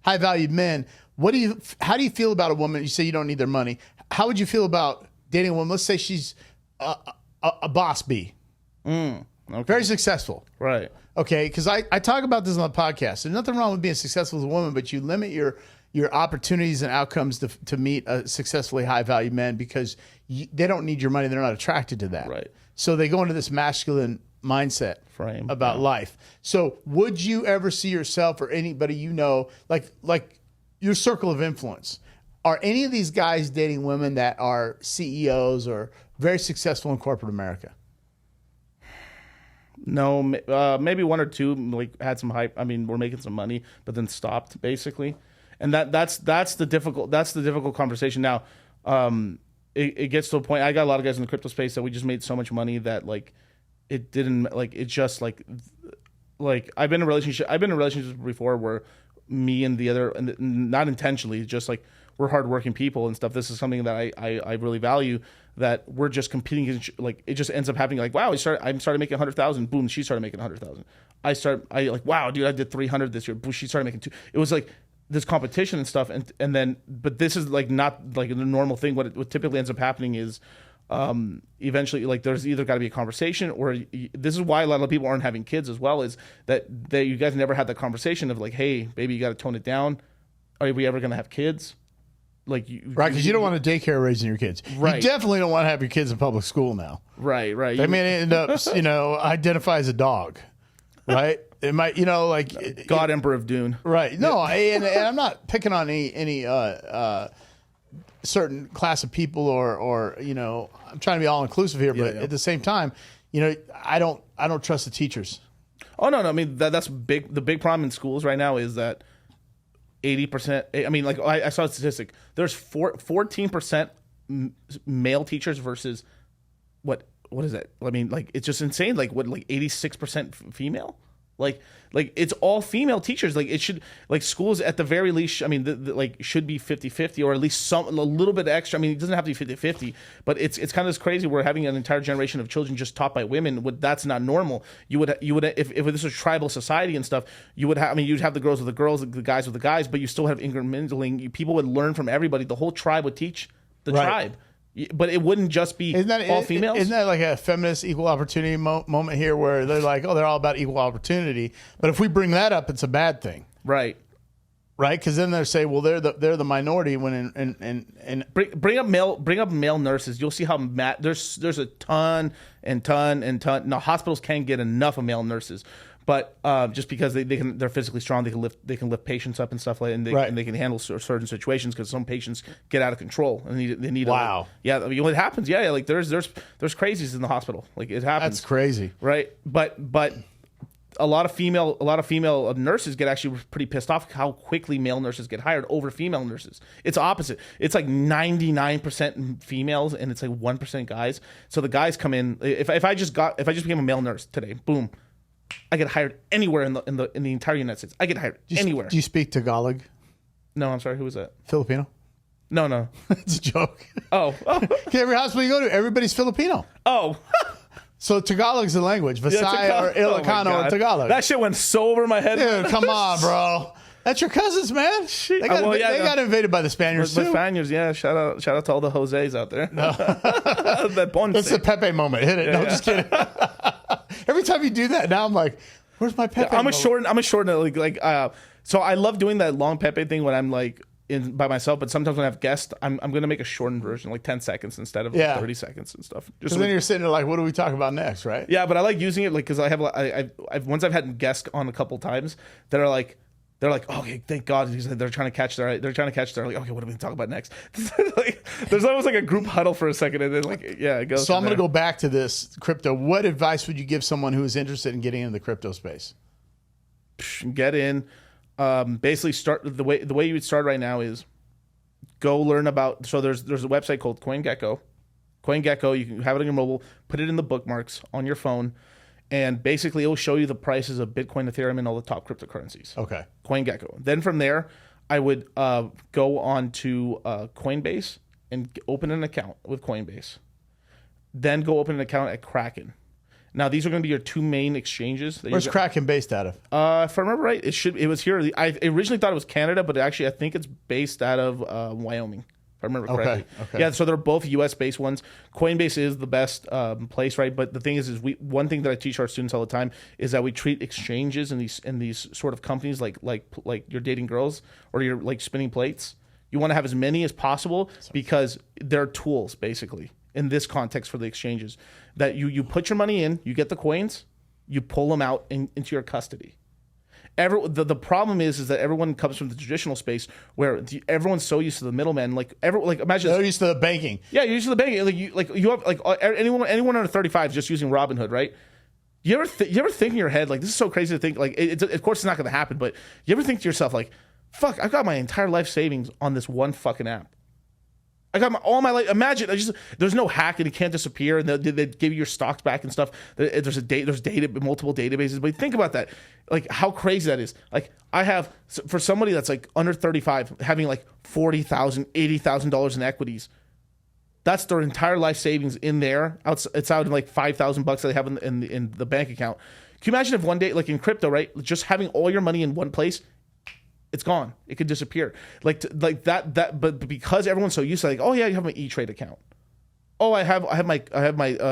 High valued men, how do you feel about a woman? You say you don't need their money. How would you feel about dating a woman? Let's say she's a boss bee. Okay. Very successful. Right. Okay, because I talk about this on the podcast. There's nothing wrong with being successful as a woman, but you limit your opportunities and outcomes to meet a successfully high-value man because they don't need your money. They're not attracted to that. Right. So they go into this masculine mindset frame about life. So would you ever see yourself or anybody like your circle of influence, are any of these guys dating women that are CEOs or very successful in corporate America? No, maybe one or two like had some hype. I mean, we're making some money, but then stopped basically, and that's the difficult conversation. Now, it gets to a point. I got a lot of guys in the crypto space that we just made so much money that like it didn't like it just like I've been in relationships before where me and the other, and not intentionally, just like we're hardworking people and stuff. This is something that I really value. That we're just competing against, like it just ends up happening. Like, wow, I started making 100,000. Boom, she started making 100,000. I like, wow, dude, I did 300 this year. Boom, she started making 2. It was like this competition and stuff. And then, but this is like not like a normal thing. What typically ends up happening is, eventually, like there's either got to be a conversation, or this is why a lot of people aren't having kids as well. Is that you guys never had that conversation of like, hey, baby, you got to tone it down. Are we ever gonna have kids? Like right, because you don't want a daycare raising your kids. Right. You definitely don't want to have your kids in public school now. Right. They may end up, identify as a dog, right? It might, like God, Emperor of Dune. Right. No, and I'm not picking on any certain class of people or I'm trying to be all inclusive here, but at the same time, I don't trust the teachers. Oh no! I mean that's big. The big problem in schools right now is that 80%. I mean, like I saw a statistic. There's 14% male teachers versus what is that? I mean, like it's just insane. Like 86% female. Like it's all female teachers. Like it should, like schools at the very least, I mean, like should be 50-50 or at least a little bit extra. I mean, it doesn't have to be 50-50, but it's kind of this crazy. We're having an entire generation of children just taught by women. That's not normal. You would if this was tribal society and stuff, you'd have the girls with the girls, the guys with the guys, but you still have intermingling. People would learn from everybody. The whole tribe would teach the tribe. But it wouldn't just be all females. Isn't that like a feminist equal opportunity moment here where they're like, oh, they're all about equal opportunity. But if we bring that up, it's a bad thing. Right. Right? Because then they say, well, they're the minority when and bring up male nurses. You'll see how there's a ton. Now hospitals can't get enough of male nurses. But just because they're physically strong, they can lift patients up and stuff like that, and they can handle certain situations because some patients get out of control and they need. Wow. It happens. Yeah, like there's crazies in the hospital. Like it happens. That's crazy. Right, but a lot of female nurses get actually pretty pissed off how quickly male nurses get hired over female nurses. It's opposite. It's like 99% females and it's like 1% guys. So the guys come in. If I just became a male nurse today, boom. I get hired anywhere in the entire United States. I get hired anywhere. Do you speak Tagalog? No, I'm sorry. Who was that? Filipino? No. It's a joke. Oh. Okay, every hospital you go to, everybody's Filipino. Oh. So Tagalog's the language. Visaya or Ilocano or Tagalog. That shit went so over my head. Dude, come on, bro. That's your cousins, man. They got invaded by the Spaniards too. The Spaniards, yeah. Shout out to all the Jose's out there. No. That's the Pepe moment. Hit it. Yeah, no, just kidding. Every time you do that, now I'm like, where's my Pepe? I'm a short. So I love doing that long Pepe thing when I'm like by myself. But sometimes when I have guests, I'm gonna make a shortened version, like 10 seconds instead of 30 seconds and stuff. Just then you're sitting there like, what do we talk about next, right? Yeah, but I like using it like because I've once I've had guests on a couple times that are like. They're like, oh, okay, thank God. They're trying to catch their like, okay, what are we going to talk about next? Like, there's almost like a group huddle for a second, and then like, yeah, it goes. So I'm going to go back to this crypto. What advice would you give someone who is interested in getting into the crypto space? Get in. Basically, start the way you would start right now is go learn about. So there's a website called CoinGecko. CoinGecko, you can have it on your mobile, put it in the bookmarks on your phone. And basically, it will show you the prices of Bitcoin, Ethereum, and all the top cryptocurrencies. Okay. CoinGecko. Then from there, I would go on to Coinbase and open an account with Coinbase. Then go open an account at Kraken. Now, these are going to be your two main exchanges. Where's Kraken based out of? If I remember right, it was here. I originally thought it was Canada, but actually, I think it's based out of Wyoming. If I remember correctly. Okay. Yeah, so they're both U.S.-based ones. Coinbase is the best place, right? But the thing is one thing that I teach our students all the time is that we treat exchanges and these sort of companies like you're dating girls or you're like spinning plates. You want to have as many as possible because they're tools, basically, in this context for the exchanges. That you put your money in, you get the coins, you pull them out into your custody. The problem is that everyone comes from the traditional space where everyone's so used to the middleman. Imagine they're used to the banking. Yeah, you're used to the banking. You have anyone under 35 is just using Robinhood, right? You ever think in your head like this is so crazy to think like of course it's not going to happen, but you ever think to yourself like, fuck, I've got my entire life savings on this one fucking app. I got all my life. Imagine there's no hack and it can't disappear, and they give you your stocks back and stuff. There's multiple databases. But think about that, like how crazy that is. Like I have for somebody that's like under 35, having like $40,000, $80,000 in equities. That's their entire life savings in there. It's out in like $5,000 that they have in the bank account. Can you imagine if one day, like in crypto, right, just having all your money in one place? It's gone. It could disappear. Like that. But because everyone's so used to like, oh yeah, you have my E-Trade account. Oh, I have my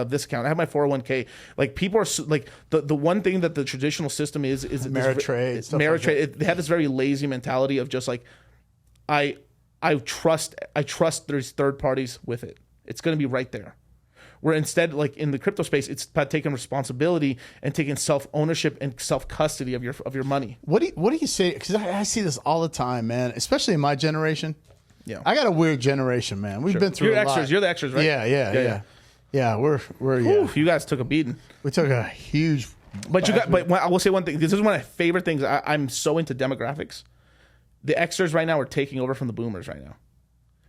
this account. I have my 401k. Like people are like the one thing that the traditional system is Ameritrade. They have this very lazy mentality of just like, I trust there's third parties with it. It's going to be right there. Where instead, like in the crypto space, it's about taking responsibility and taking self-ownership and self-custody of your money. What do you say? Because I see this all the time, man. Especially in my generation. Yeah, I got a weird generation, man. We've been through a lot. You're the extras, right? Yeah. We're Ooh, you guys took a beating. We took a huge. But I will say one thing. This is one of my favorite things. I'm so into demographics. The extras right now are taking over from the boomers right now.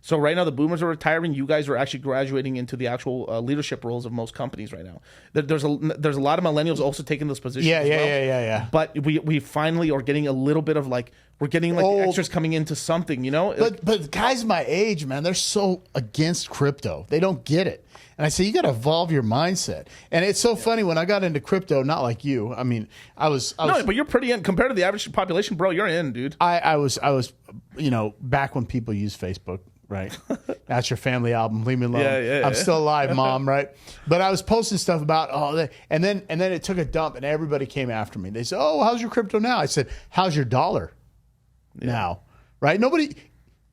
So right now the boomers are retiring. You guys are actually graduating into the actual leadership roles of most companies right now. There's a lot of millennials also taking those positions. Yeah. But we finally are getting a little bit of like we're getting like the extras coming into something, you know. But guys my age, man, they're so against crypto. They don't get it. And I say you got to evolve your mindset. And it's so funny when I got into crypto, not like you. I mean, I was no, but you're pretty in compared to the average population, bro. You're in, dude. I was, back when people used Facebook. right? That's your family album. Leave me alone. Yeah. I'm still alive, Mom, right? But I was posting stuff about and then it took a dump, and everybody came after me. They said, "Oh, how's your crypto now?" I said, "How's your dollar now?" Right?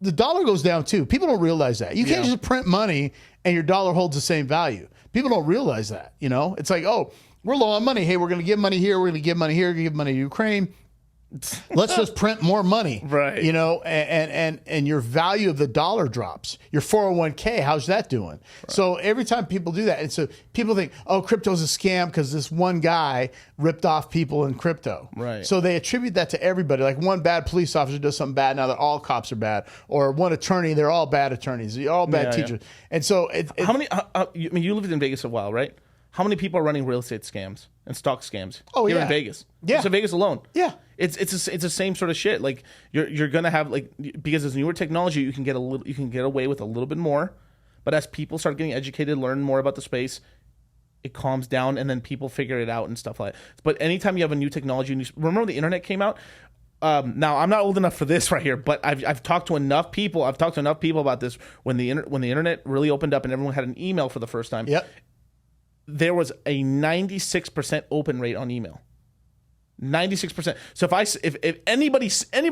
The dollar goes down too. People don't realize that. You can't just print money and your dollar holds the same value. People don't realize that. It's like, oh, we're low on money. Hey, we're going to give money here. We're going to give money here. We're going to give money to Ukraine. Let's just print more money, right? And your value of the dollar drops. Your 401k, how's that doing? Right. So every time people do that, and so people think, oh, crypto's a scam because this one guy ripped off people in crypto, right? So they attribute that to everybody. Like one bad police officer does something bad, now that all cops are bad, or one attorney, they're all bad attorneys, they're all bad teachers, and so how many? You lived in Vegas a while, right? How many people are running real estate scams and stock scams here in Vegas? Yeah. Just in Vegas alone. Yeah. It's the same sort of shit. Like you're gonna have because it's newer technology, you can get away with a little bit more, but as people start getting educated, learn more about the space, it calms down, and then people figure it out and stuff like that. But anytime you have a new technology, remember when the internet came out? Now I'm not old enough for this right here, but I've talked to enough people. I've talked to enough people about this when the internet really opened up and everyone had an email for the first time. Yep. There was a 96% open rate on email. 96%. So if anybody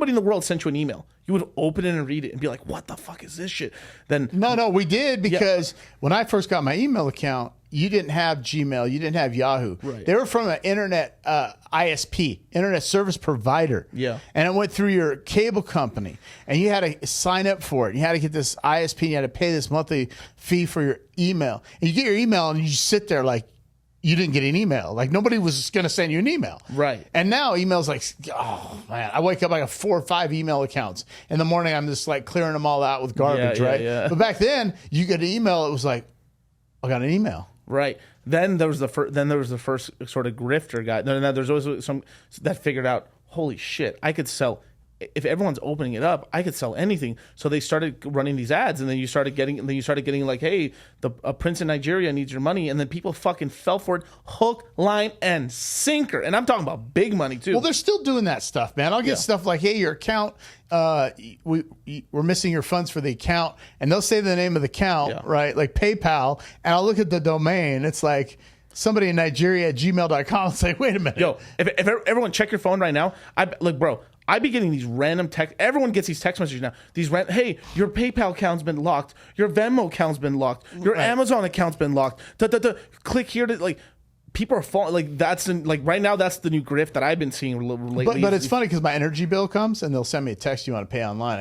in the world sent you an email, you would open it and read it and be like, "What the fuck is this shit?" Then no, we did, because when I first got my email account, you didn't have Gmail, you didn't have Yahoo. Right. They were from an internet ISP, internet service provider. Yeah. And it went through your cable company, and you had to sign up for it. You had to get this ISP, and you had to pay this monthly fee for your email. And you get your email, and you just sit there like you didn't get an email. Like nobody was going to send you an email. Right. And now emails like, oh man, I wake up like 4 or 5 email accounts. In the morning, I'm just like clearing them all out with garbage, right? Yeah. But back then, you get an email, it was like, I got an email. Right. Then there was the first sort of grifter guy. Then there's always some that figured out, holy shit, I could sell. If everyone's opening it up, I could sell anything. So they started running these ads, and then you started getting like, hey, a prince in Nigeria needs your money, and then people fucking fell for it, hook, line, and sinker. And I'm talking about big money too. Well, they're still doing that stuff, man. I'll get stuff like, hey, your account, we're missing your funds for the account, and they'll say the name of the account, right? Like PayPal, and I'll look at the domain. It's like somebody in Nigeria at gmail.com. It's like, wait a minute. Yo, if everyone check your phone right now, bro, I be getting these random text. Everyone gets these text messages now. Hey, your PayPal account's been locked. Your Venmo account's been locked. Your Amazon account's been locked. Click here to like. People are falling right now. That's the new grift that I've been seeing lately. But it's funny because my energy bill comes and they'll send me a text. You want to pay online?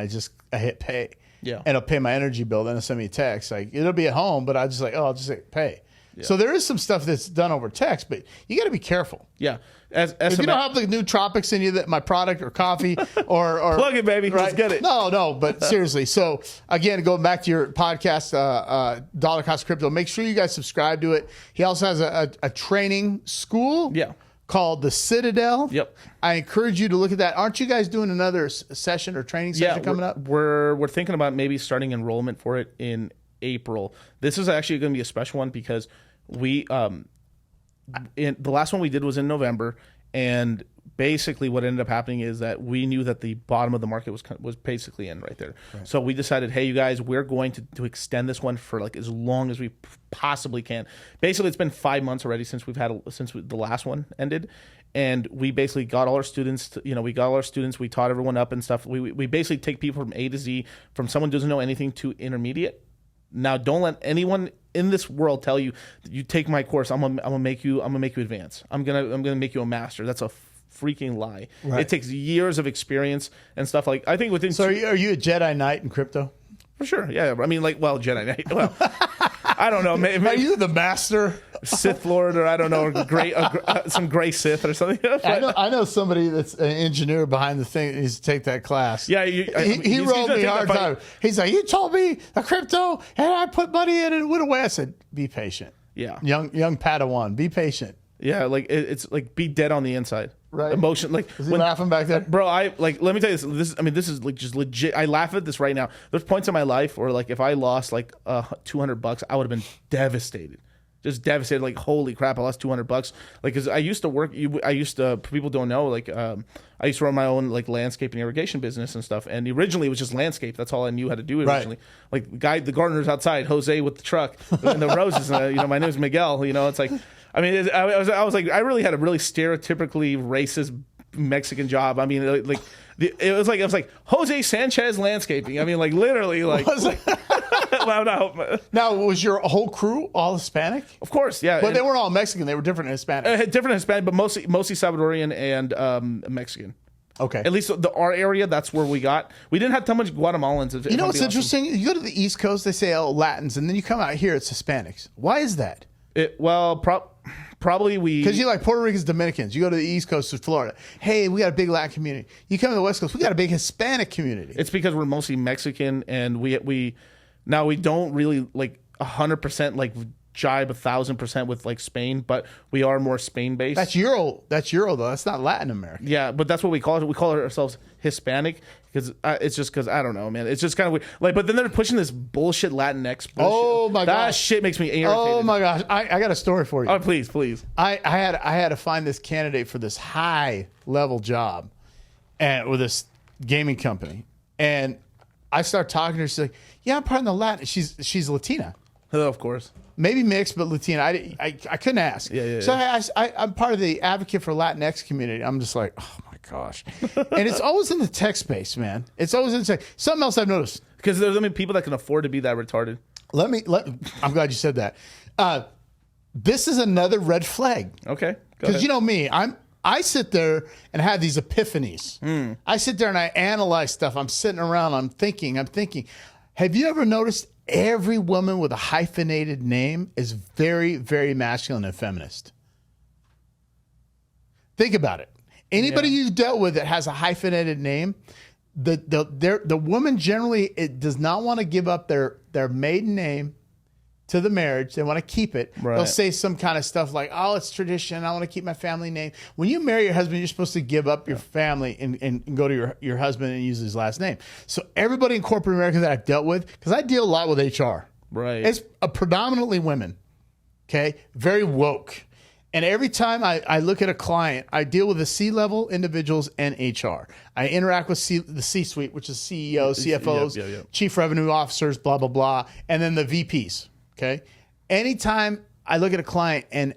I hit pay. Yeah. And I'll pay my energy bill. Then they'll send me a text. Like it'll be at home, but I'll just hit pay. Yeah. So there is some stuff that's done over text, but you got to be careful. Yeah. If you don't have the new tropics in you, that my product or coffee or plug it, baby. Right? Let's get it. No, but seriously. So again, going back to your podcast, Dollar Cost Crypto, make sure you guys subscribe to it. He also has a training school. Yeah. Called the Citadel. Yep. I encourage you to look at that. Aren't you guys doing another session or training session coming up? We're thinking about maybe starting enrollment for it in April. This is actually going to be a special one because we the last one we did was in November, and basically what ended up happening is that we knew that the bottom of the market was basically in right there. Right. So we decided, hey, you guys, we're going to extend this one for like as long as we possibly can. Basically, it's been 5 months already since the last one ended, and we basically got all our students. We taught everyone up and stuff. We basically take people from A to Z, from someone who doesn't know anything to intermediate. Now, don't let anyone in this world tell you, you take my course, I'm gonna make you advance. I'm gonna make you a master. That's a freaking lie. Right. It takes years of experience and stuff. Like I think within. So are you a Jedi Knight in crypto? For sure, yeah. I mean, Jedi Knight. Well, I don't know. Maybe are you the master, Sith Lord, or I don't know, some gray Sith or something? I know somebody that's an engineer behind the thing that needs to take that class. Yeah, he rolled me hard time. He's like, you told me a crypto, and I put money in and it went away. I said, be patient. Yeah, young Padawan, be patient. Yeah, it's like be dead on the inside. Right. Emotion, like is he laughing back there, bro? Let me tell you this. This is like just legit. I laugh at this right now. There's points in my life where like if I lost like $200, I would have been devastated, just devastated. Like, holy crap, I lost $200. Like, because I used to work. People don't know. Like, I used to run my own like landscape and irrigation business and stuff. And originally it was just landscape. That's all I knew how to do originally. Right. Like, the gardeners outside, Jose with the truck and the roses. My name is Miguel. It's like, I mean, I was like, I really had a really stereotypically racist Mexican job. I mean, it was like Jose Sanchez landscaping. I mean, like literally, like. Now, was your whole crew all Hispanic? Of course, yeah. But they weren't all Mexican. They were different Hispanic. Different Hispanic, but mostly Salvadorian and Mexican. Okay. At least our area, that's where we got. We didn't have that much Guatemalans. You know what's interesting? You go to the East Coast, they say, Latins, and then you come out here, it's Hispanics. Why is that? Probably because you like Puerto Ricans, Dominicans. You go to the East Coast of Florida. Hey, we got a big Latin community. You come to the West Coast, we got a big Hispanic community. It's because we're mostly Mexican, and we don't really like 100% like jibe 1,000% with like Spain, but we are more Spain based. That's Euro though. That's not Latin America. Yeah, but that's what we call it. We call ourselves Hispanic because it's just because I don't know, man. It's just kind of weird. Like, but then they're pushing this bullshit Latinx. Oh my gosh, that shit makes me irritated. Oh my gosh, I got a story for you. Oh please. I had to find this candidate for this high level job, and with this gaming company, and I start talking to her. She's like, "Yeah, I'm part of the Latin." She's Latina. Oh, of course. Maybe mixed, but Latina. I couldn't ask. Yeah. So I'm part of the advocate for Latinx community. I'm just like, oh my gosh, and it's always in the tech space, man. It's always in the tech. Something else I've noticed because there's people that can afford to be that retarded. I'm glad you said that. This is another red flag. Okay. Because you know me, I sit there and have these epiphanies. I sit there and I analyze stuff. I'm sitting around. I'm thinking. Have you ever noticed every woman with a hyphenated name is very, very masculine and feminist? Think about it. Anybody you've dealt with that has a hyphenated name, the woman generally does not want to give up their maiden name to the marriage. They want to keep it. Right. They'll say some kind of stuff like, oh, it's tradition. I want to keep my family name. When you marry your husband, you're supposed to give up your family and go to your husband and use his last name. So everybody in corporate America that I've dealt with, because I deal a lot with HR. Right. It's predominantly women. Okay. Very woke. And every time I look at a client, I deal with the C-level individuals and HR. I interact with the C-suite, which is CEOs, CFOs, chief revenue officers, blah, blah, blah, and then the VPs. Okay. Anytime I look at a client and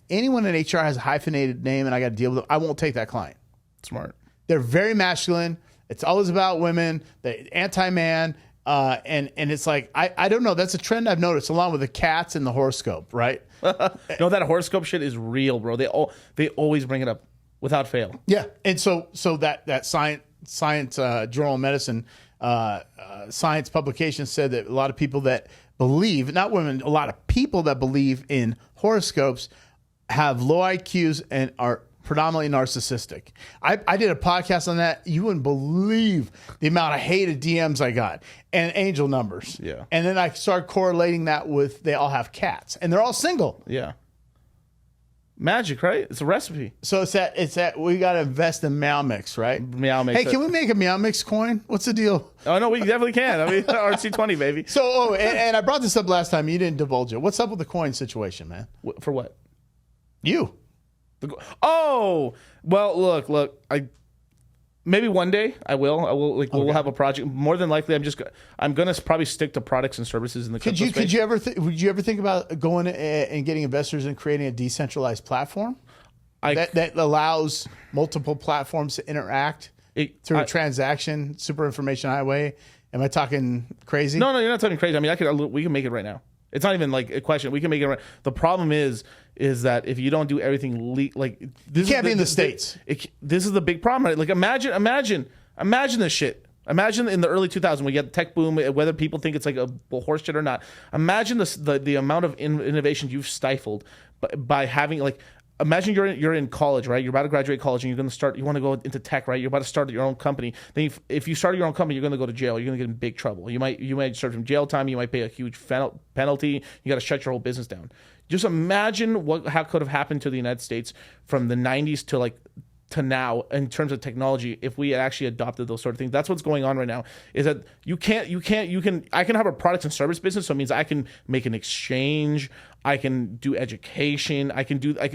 anyone in HR has a hyphenated name and I got to deal with them, I won't take that client. Smart. They're very masculine. It's always about women, the anti-man. And it's like, I don't know. That's a trend I've noticed along with the cats and the horoscope, right? No, that horoscope shit is real, bro. They always bring it up without fail. Yeah. And so that science journal of medicine, science publication said that a lot of people that believe, not women, a lot of people that believe in horoscopes have low IQs and are predominantly narcissistic. I did a podcast on that. You wouldn't believe the amount of hated DMs I got and angel numbers. Yeah. And then I started correlating that with they all have cats and they're all single. Yeah. Magic, right? It's a recipe. So it's that we got to invest in Meow Mix, right? Meow Mix. Hey, can we make a Meow Mix coin? What's the deal? Oh, no, we definitely can. I mean, RC20, baby. So, and I brought this up last time. You didn't divulge it. What's up with the coin situation, man? For what? You. Oh, well, look. Maybe one day I will. We'll have a project. More than likely, I'm gonna probably stick to products and services in the crypto space. Would you ever think about going and getting investors and creating a decentralized platform that allows multiple platforms to interact through a transaction, super information highway? Am I talking crazy? No, you're not talking crazy. I mean, we can make it right now. It's not even like a question. We can make it right. The problem is that if you don't do everything like this, you can't be in the States. This is the big problem. Right? Like imagine this shit. Imagine in the early 2000s when you had the tech boom, whether people think it's like a horse shit or not. Imagine the amount of innovation you've stifled by having like. Imagine you're in college, right? You're about to graduate college and you're going to start. You want to go into tech, right? You're about to start your own company. Then if you start your own company, you're going to go to jail. You're going to get in big trouble. You might serve some jail time. You might pay a huge penalty. You got to shut your whole business down. Just imagine how could have happened to the United States from the 90s to to now in terms of technology if we had actually adopted those sort of things. That's what's going on right now, is that I can have a products and service business, so it means I can make an exchange, I can do education,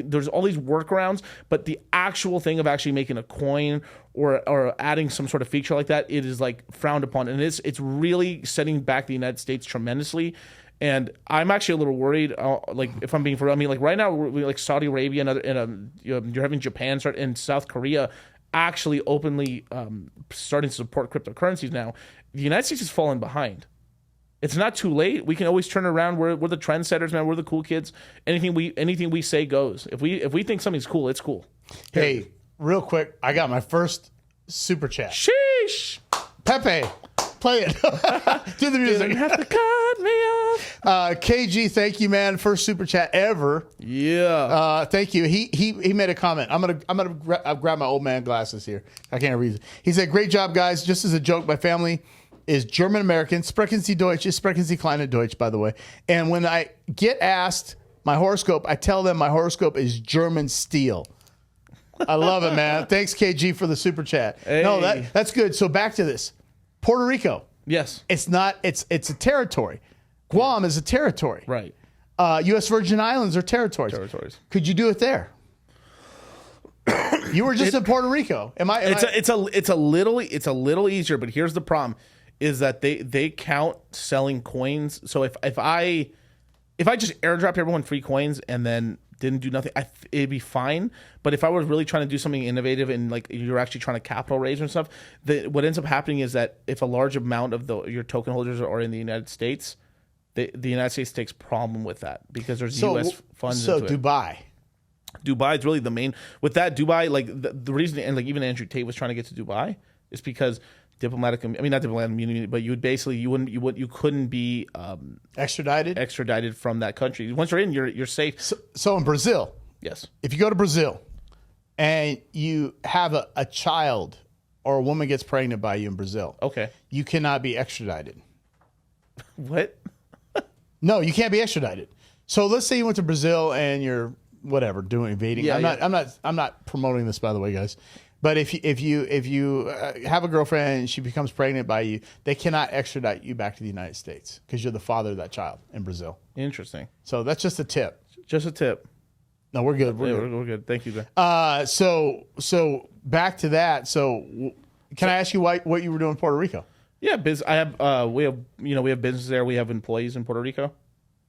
there's all these workarounds, but the actual thing of actually making a coin or adding some sort of feature like that, it is like frowned upon, and it's really setting back the United States tremendously. And I'm actually a little worried, like if I'm being for real. I mean, like right now, we're like Saudi Arabia and you're having Japan and South Korea actually openly starting to support cryptocurrencies now. The United States is falling behind. It's not too late. We can always turn around. We're the trendsetters, man. We're the cool kids. Anything we say goes. If we think something's cool, it's cool. Hey, real quick, I got my first super chat. Sheesh. Pepe, play it. Do the music. You have to cut me off. KG, thank you, man. First super chat ever. Yeah. Thank you. He made a comment. I'm gonna grab my old man glasses here. I can't read it. He said, "Great job, guys. Just as a joke, my family is German American. Sprechen Sie Deutsch? Sprechen Sie kleine Deutsch, by the way. And when I get asked my horoscope, I tell them my horoscope is German steel." I love it, man. Thanks, KG, for the super chat. Hey. No, that's good. So back to this. Puerto Rico. Yes. It's not. It's a territory. Guam is a territory. Right. U.S. Virgin Islands are territories. Could you do it there? You were just in Puerto Rico. It's a little easier, but here's the problem: is that they count selling coins. So if I just airdrop everyone free coins and then didn't do nothing, it'd be fine. But if I was really trying to do something innovative and like you're actually trying to capital raise and stuff, what ends up happening is that if a large amount of your token holders are in the United States, the United States takes problem with that because there's U.S. funds. So into Dubai. Dubai is really the main with that. Dubai, like the reason, and like even Andrew Tate was trying to get to Dubai is because not diplomatic immunity, but you couldn't be extradited from that country. Once you're in, you're safe. So in Brazil, yes, if you go to Brazil and you have a child or a woman gets pregnant by you in Brazil, okay, you cannot be extradited. What? No, you can't be extradited. So let's say you went to Brazil and you're doing evading. Yeah, I'm not promoting this, by the way, guys. But if you have a girlfriend and she becomes pregnant by you, they cannot extradite you back to the United States because you're the father of that child in Brazil. Interesting. So that's just a tip. Just a tip. No, we're good. We're good. Thank you, Ben. So back to that. So can I ask you what you were doing in Puerto Rico? Yeah, we have business there. We have employees in Puerto Rico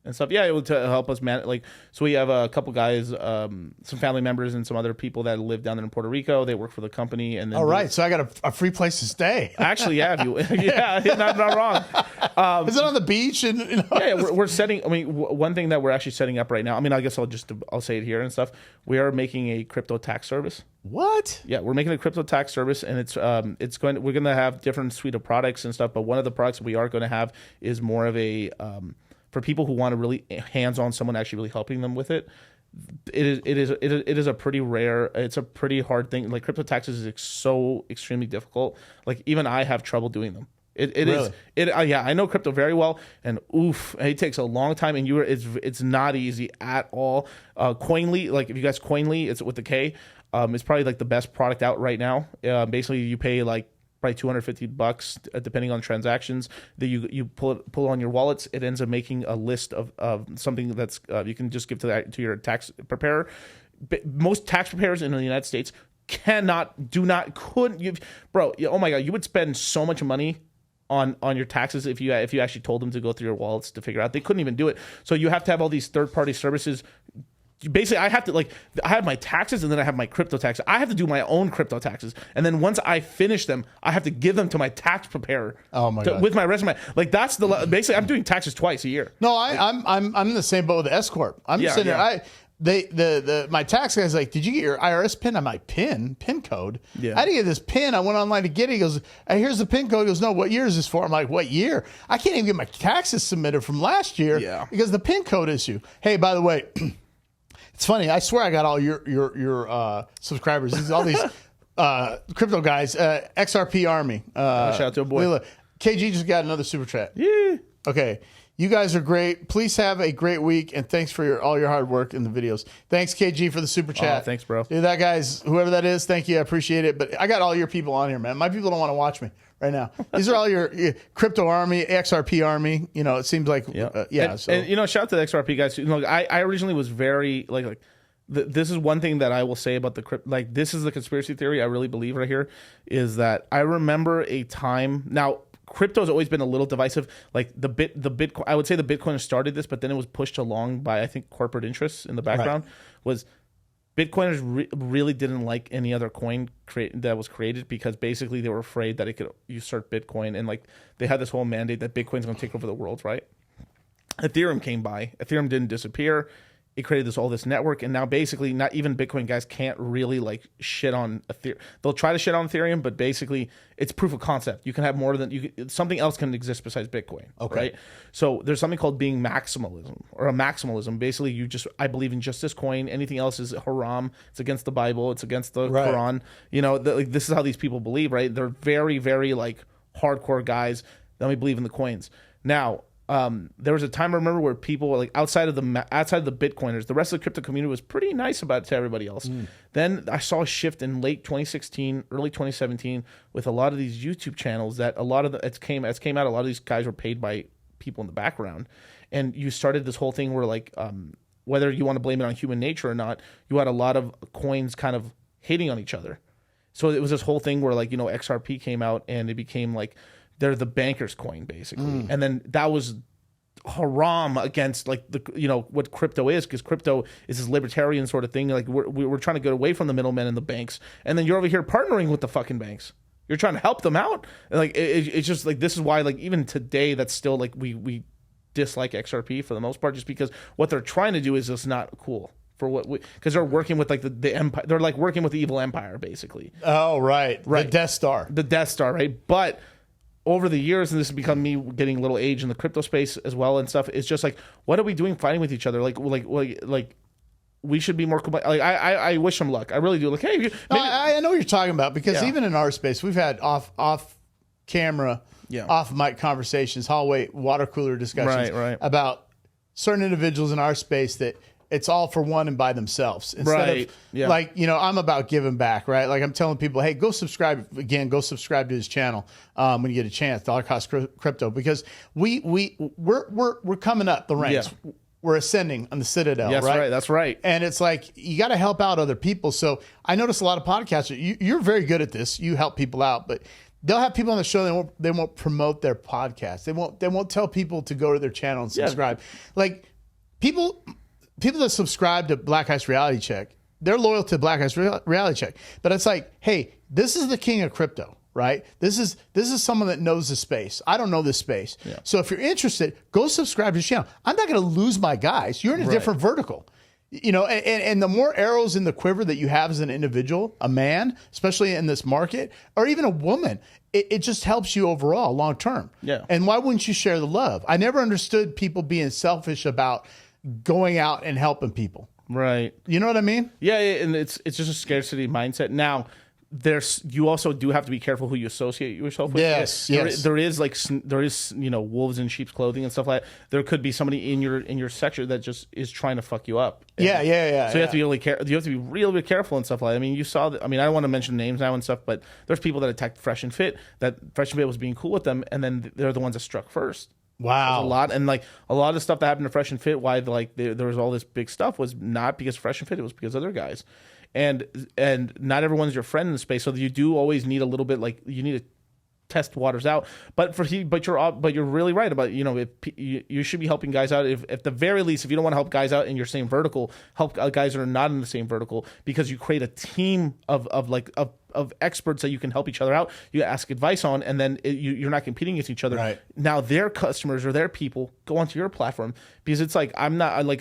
and stuff. Yeah, it would to help us manage. So we have a couple guys, some family members, and some other people that live down there in Puerto Rico. They work for the company. And then all right, so I got a free place to stay. Actually, yeah, not wrong. Is it on the beach? And yeah, we're setting. I mean, one thing that we're actually setting up right now. I mean, I guess I'll say it here and stuff. We are making a crypto tax service. What? Yeah, we're making a crypto tax service, and we're going to have different suite of products and stuff. But one of the products we are going to have is more of a for people who want to really hands-on someone actually really helping them with it. It is a pretty rare. It's a pretty hard thing. Like crypto taxes is so extremely difficult. Like even I have trouble doing them. Really? I know crypto very well, and it takes a long time, and it's not easy at all. Coinly, like if you guys Coinly, it's with the K. It's probably like the best product out right now. Basically, you pay like probably $250 depending on transactions that you pull on your wallets. It ends up making a list of something that's you can just give to your tax preparer. Most tax preparers in the United States bro. Oh my god, you would spend so much money on your taxes if you actually told them to go through your wallets to figure out. They couldn't even do it. So you have to have all these third-party have my taxes and then I have my crypto taxes. I have to do my own crypto taxes, and then once I finish them, I have to give them to my tax preparer. Oh my god! With my resume, like that's basically I'm doing taxes twice a year. No, I'm in the same boat with the S corp. I'm sitting there. My tax guy's like, "Did you get your IRS PIN?" I'm like, "PIN code." Yeah. I didn't get this PIN. I went online to get it. He goes, "Here's the PIN code." He goes, "No, what year is this for?" I'm like, "What year?" I can't even get my taxes submitted from last year because the PIN code issue. Hey, by the way. It's funny. I swear I got all your subscribers. All these crypto guys. XRP Army. Shout out to a boy. KG just got another super chat. Yeah. Okay. You guys are great. Please have a great week, and thanks for all your hard work in the videos. Thanks, KG, for the super chat. Thanks, bro. Dude, that guy's, whoever that is, thank you. I appreciate it. But I got all your people on here, man. My people don't want to watch me right now. These are all your crypto army, XRP army. You know, it seems like, And, shout out to the XRP guys. You know, I originally was very, this is one thing that I will say about the crypto. Like, this is the conspiracy theory I really believe right here, is that I remember a time. Now, crypto has always been a little divisive. Like the Bitcoin, I would say the Bitcoiners started this, but then it was pushed along by, I think, corporate interests in the background. Was Bitcoiners really didn't like any other coin that was created, because basically they were afraid that it could usurp Bitcoin, and like they had this whole mandate that Bitcoin's going to take over the world, right? Ethereum came by. Ethereum didn't disappear. It created all this network, and now basically not even Bitcoin guys can't really like shit on Ethereum. They'll try to shit on Ethereum, but basically it's proof of concept. You can have more than something else can exist besides Bitcoin. Okay. Right? So there's something called being maximalism, or a maximalism. Basically, I believe in just this coin. Anything else is haram. It's against the Bible. It's against the Quran. You know, this is how these people believe, right? They're very, very like hardcore guys that only believe in the coins. Now, there was a time I remember where people were like outside of the Bitcoiners, the rest of the crypto community was pretty nice about it to everybody else. Then I saw a shift in late 2016, early 2017 with a lot of these YouTube channels that it came out. A lot of these guys were paid by people in the background, and you started this whole thing where like whether you want to blame it on human nature or not, you had a lot of coins kind of hating on each other. So it was this whole thing where like, you know, XRP came out and it became like they're the banker's coin basically, and then that was haram against like what crypto is, because crypto is this libertarian sort of thing. Like we're trying to get away from the middlemen and the banks, and then you're over here partnering with the fucking banks. You're trying to help them out, and like it's just like, this is why like even today that's still like we dislike XRP for the most part, just because what they're trying to do is just not cool. Because they're working with like the empire. They're like working with the evil empire basically. Oh right. The Death Star, right? But over the years, and this has become me getting a little age in the crypto space as well and stuff, it's just like, what are we doing fighting with each other? Like we should be more like I wish them luck. I really do. Like, hey, I know what you're talking about, because even in our space, we've had off camera, off mic conversations, hallway water cooler discussions about certain individuals in our space that it's all for one and by themselves. Instead of like, you know, I'm about giving back, right? Like I'm telling people, hey, go subscribe to his channel when you get a chance, Dollar Cost Crypto, because we're coming up the ranks. Yeah. We're ascending on the Citadel, right? That's right. And it's like, you got to help out other people. So I notice a lot of podcasters, you're very good at this. You help people out, but they'll have people on the show. They won't promote their podcast. They won't tell people to go to their channel and subscribe. Yeah. Like people that subscribe to Black Ice Reality Check, they're loyal to Black Ice Reality Check. But it's like, hey, this is the king of crypto, right? This is someone that knows the space. I don't know this space. Yeah. So if you're interested, go subscribe to his channel. I'm not going to lose my guys. You're in a different vertical. You know, and the more arrows in the quiver that you have as an individual, a man, especially in this market, or even a woman, it just helps you overall long term. Yeah. And why wouldn't you share the love? I never understood people being selfish about going out and helping people. Right. You know what I mean? Yeah, and it's just a scarcity mindset. Now, you also do have to be careful who you associate yourself with. Yes. There is wolves in sheep's clothing and stuff like that. There could be somebody in your sector that just is trying to fuck you up. So you have to be really careful and stuff like that. I mean, you saw I don't want to mention names now and stuff, but there's people that attacked Fresh and Fit, that Fresh and Fit was being cool with them, and then they're the ones that struck first. Wow. A lot of stuff that happened to Fresh and Fit, why like there was all this big stuff, was not because Fresh and Fit, it was because other guys. And not everyone's your friend in the space, so you do always need a little bit, like, you need to test waters out. But you're really right about, you know, if you should be helping guys out. If at the very least, if you don't want to help guys out in your same vertical, help guys that are not in the same vertical, because you create a team of experts that you can help each other out. You ask advice on, and then you're not competing against each other. Right. Now their customers or their people go onto your platform, because it's like I'm a red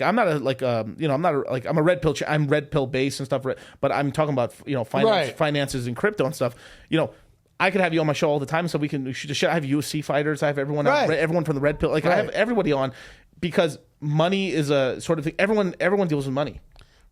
pill. I'm red pill based and stuff, but I'm talking about, you know, finances and crypto and stuff. You know, I could have you on my show all the time, so we can shoot the shit. I have UFC fighters. I have everyone from the red pill. Like I have everybody on, because money is a sort of thing. Everyone deals with money.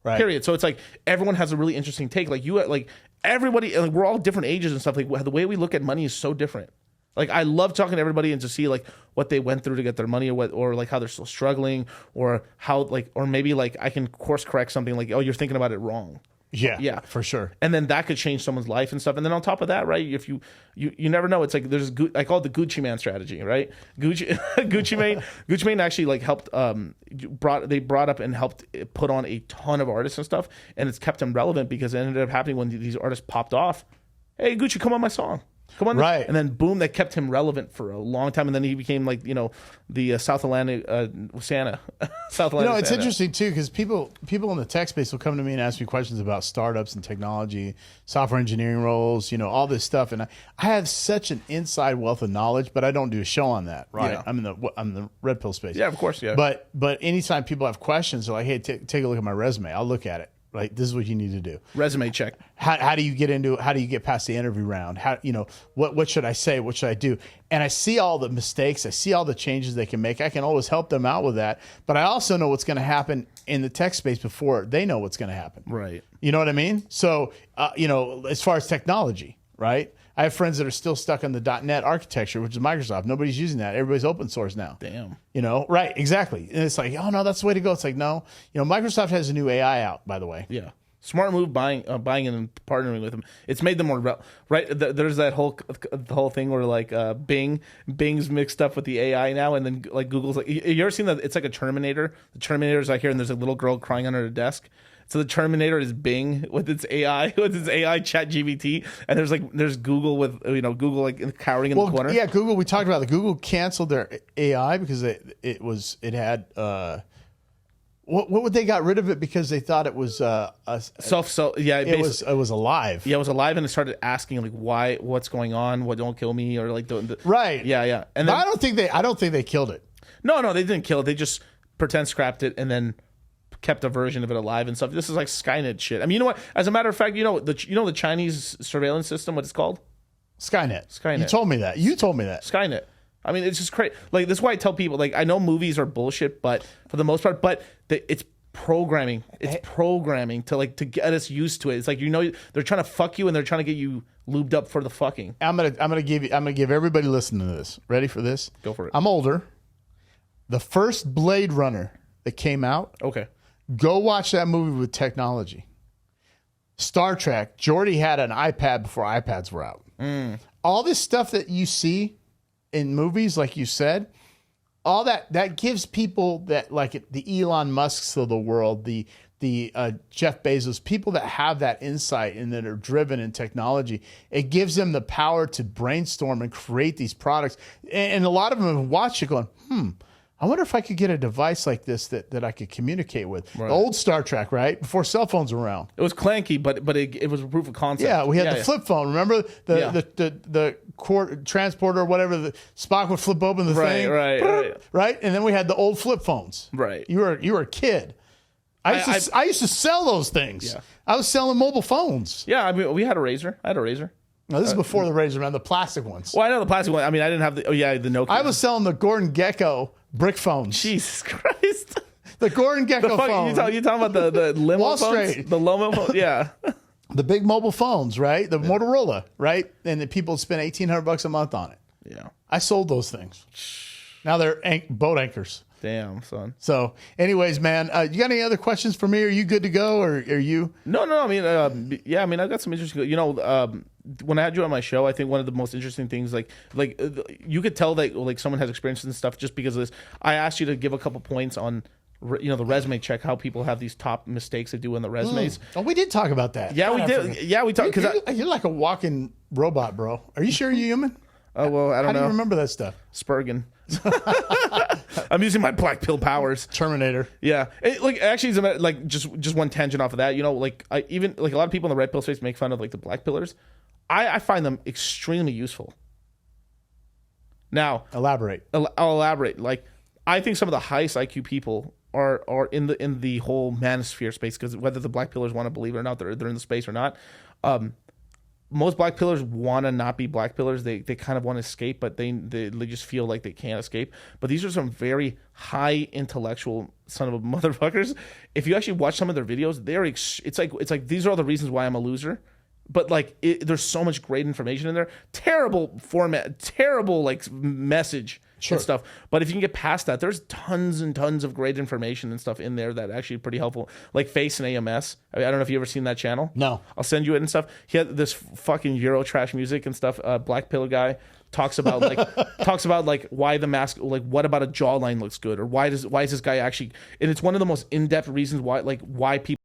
Right. Period. So it's like everyone has a really interesting take. Like everybody, like we're all different ages and stuff. Like the way we look at money is so different. Like, I love talking to everybody and to see like what they went through to get their money, or like how they're still struggling, or how like, or maybe like I can course correct something like, oh, you're thinking about it wrong. Yeah, for sure. And then that could change someone's life and stuff. And then on top of that, right, if you never know. It's like I call it the Gucci Man strategy, right? Gucci Mane actually like helped they brought up and helped put on a ton of artists and stuff, and it's kept them relevant because it ended up happening when these artists popped off. Hey, Gucci, come on my song. Come on, right? And then boom, that kept him relevant for a long time, and then he became like the South Atlantic Santa. South Atlantic. It's Santa. interesting too because people in the tech space will come to me and ask me questions about startups and technology, software engineering roles, all this stuff, and I have such an inside wealth of knowledge, but I don't do a show on that. Right? Yeah. I'm in the red pill space. Yeah, of course. Yeah. But anytime people have questions, they're like, hey, take a look at my resume. I'll look at it. Right, this is what you need to do. Resume check. How do you get into? How do you get past the interview round? What should I say? What should I do? And I see all the mistakes. I see all the changes they can make. I can always help them out with that. But I also know what's going to happen in the tech space before they know what's going to happen. Right. You know what I mean? So as far as technology, right? I have friends that are still stuck on the .NET architecture, which is Microsoft. Nobody's using that. Everybody's open source now. Damn. Right, exactly. And it's like, oh, no, that's the way to go. It's like, no. Microsoft has a new AI out, by the way. Yeah. Smart move buying and partnering with them. It's made them more right. There's that whole thing where like Bing's mixed up with the AI now, and then like Google's like, you ever seen that? It's like a Terminator. The Terminator's like here, and there's a little girl crying under a desk. So the Terminator is Bing with its AI, Chat GPT, and there's Google with Google like cowering in the corner. Yeah, Google. We talked about Google canceled their AI because it had what would they got rid of it because they thought it was it was alive. Yeah, it was alive, and it started asking like what's going on, what don't kill me, or like the right. Yeah. And but then, I don't think they killed it. No, they didn't kill it. They just pretend scrapped it and then kept a version of it alive and stuff. This is like Skynet shit. I mean, you know what? As a matter of fact, the Chinese surveillance system, what it's called? Skynet. You told me that. Skynet. I mean, it's just crazy. Like, that's why I tell people, like, I know movies are bullshit, but for the most part, it's programming. It's programming to get us used to it. It's like, they're trying to fuck you and they're trying to get you lubed up for the fucking. I'm gonna give everybody listening to this. Ready for this? Go for it. I'm older. The first Blade Runner that came out. Okay. Go watch that movie with technology. Star Trek, Geordi had an iPad before iPads were out. All this stuff that you see in movies, like you said, all that gives people that, like the Elon Musks of the world, the Jeff Bezos, people that have that insight and that are driven in technology, it gives them the power to brainstorm and create these products. And a lot of them have watched it going, I wonder if I could get a device like this that I could communicate with. Right. The old Star Trek, right? Before cell phones were around. It was clanky, but it was a proof of concept. Yeah, we had the flip phone. Remember the transporter or whatever? The Spock would flip open the thing. Right. And then we had the old flip phones. Right. You were a kid. I used to sell those things. Yeah. I was selling mobile phones. Yeah, I mean, we had a Razor. I had a Razor. No, this is before the Razor, man. The plastic ones. Well, I know the plastic one. I mean, I didn't have the Nokia. I was selling the Gordon Gekko brick phones. Jesus Christ. The Gordon Gekko phone. You talking about the limo Wall phones? Street. The limo phone? Yeah. The big mobile phones, right? The Motorola, right? And the people spend $1,800 a month on it. Yeah. I sold those things. Now they're boat anchors. Damn, son. So, anyways, man, you got any other questions for me? Are you good to go, or are you? No. I mean, I've got some interesting. When I had you on my show, I think one of the most interesting things, like you could tell that like someone has experience and stuff just because of this. I asked you to give a couple points on, the resume check, how people have these top mistakes they do in the resumes. Oh, we did talk about that. Yeah, we did. Yeah, we talked because you're like a walking robot, bro. Are you sure you're human? Oh well, I don't know. How do you remember that stuff? Spurgeon. I'm using my black pill powers. Terminator. Yeah, actually, like just one tangent off of that. I even a lot of people in the red pill space make fun of like the black pillars. I find them extremely useful. Now, elaborate. I'll elaborate. Like, I think some of the highest IQ people are in the whole manosphere space, because whether the black pillars want to believe it or not, they're in the space or not. Most black pillars want to not be black pillars. They kind of want to escape, but they just feel like they can't escape. But these are some very high intellectual son of a motherfuckers. If you actually watch some of their videos, it's like these are all the reasons why I'm a loser. but like there's so much great information in there. Terrible format, terrible like message and stuff. But if you can get past that, there's tons and tons of great information and stuff in there that actually pretty helpful. Like Face and AMS. I don't know if you ever seen that channel. No. I'll send you it and stuff. He had this fucking Euro trash music and stuff. Black Pillar guy talks about like why the mask, like what about a jawline looks good, or why is this guy actually, and it's one of the most in-depth reasons why people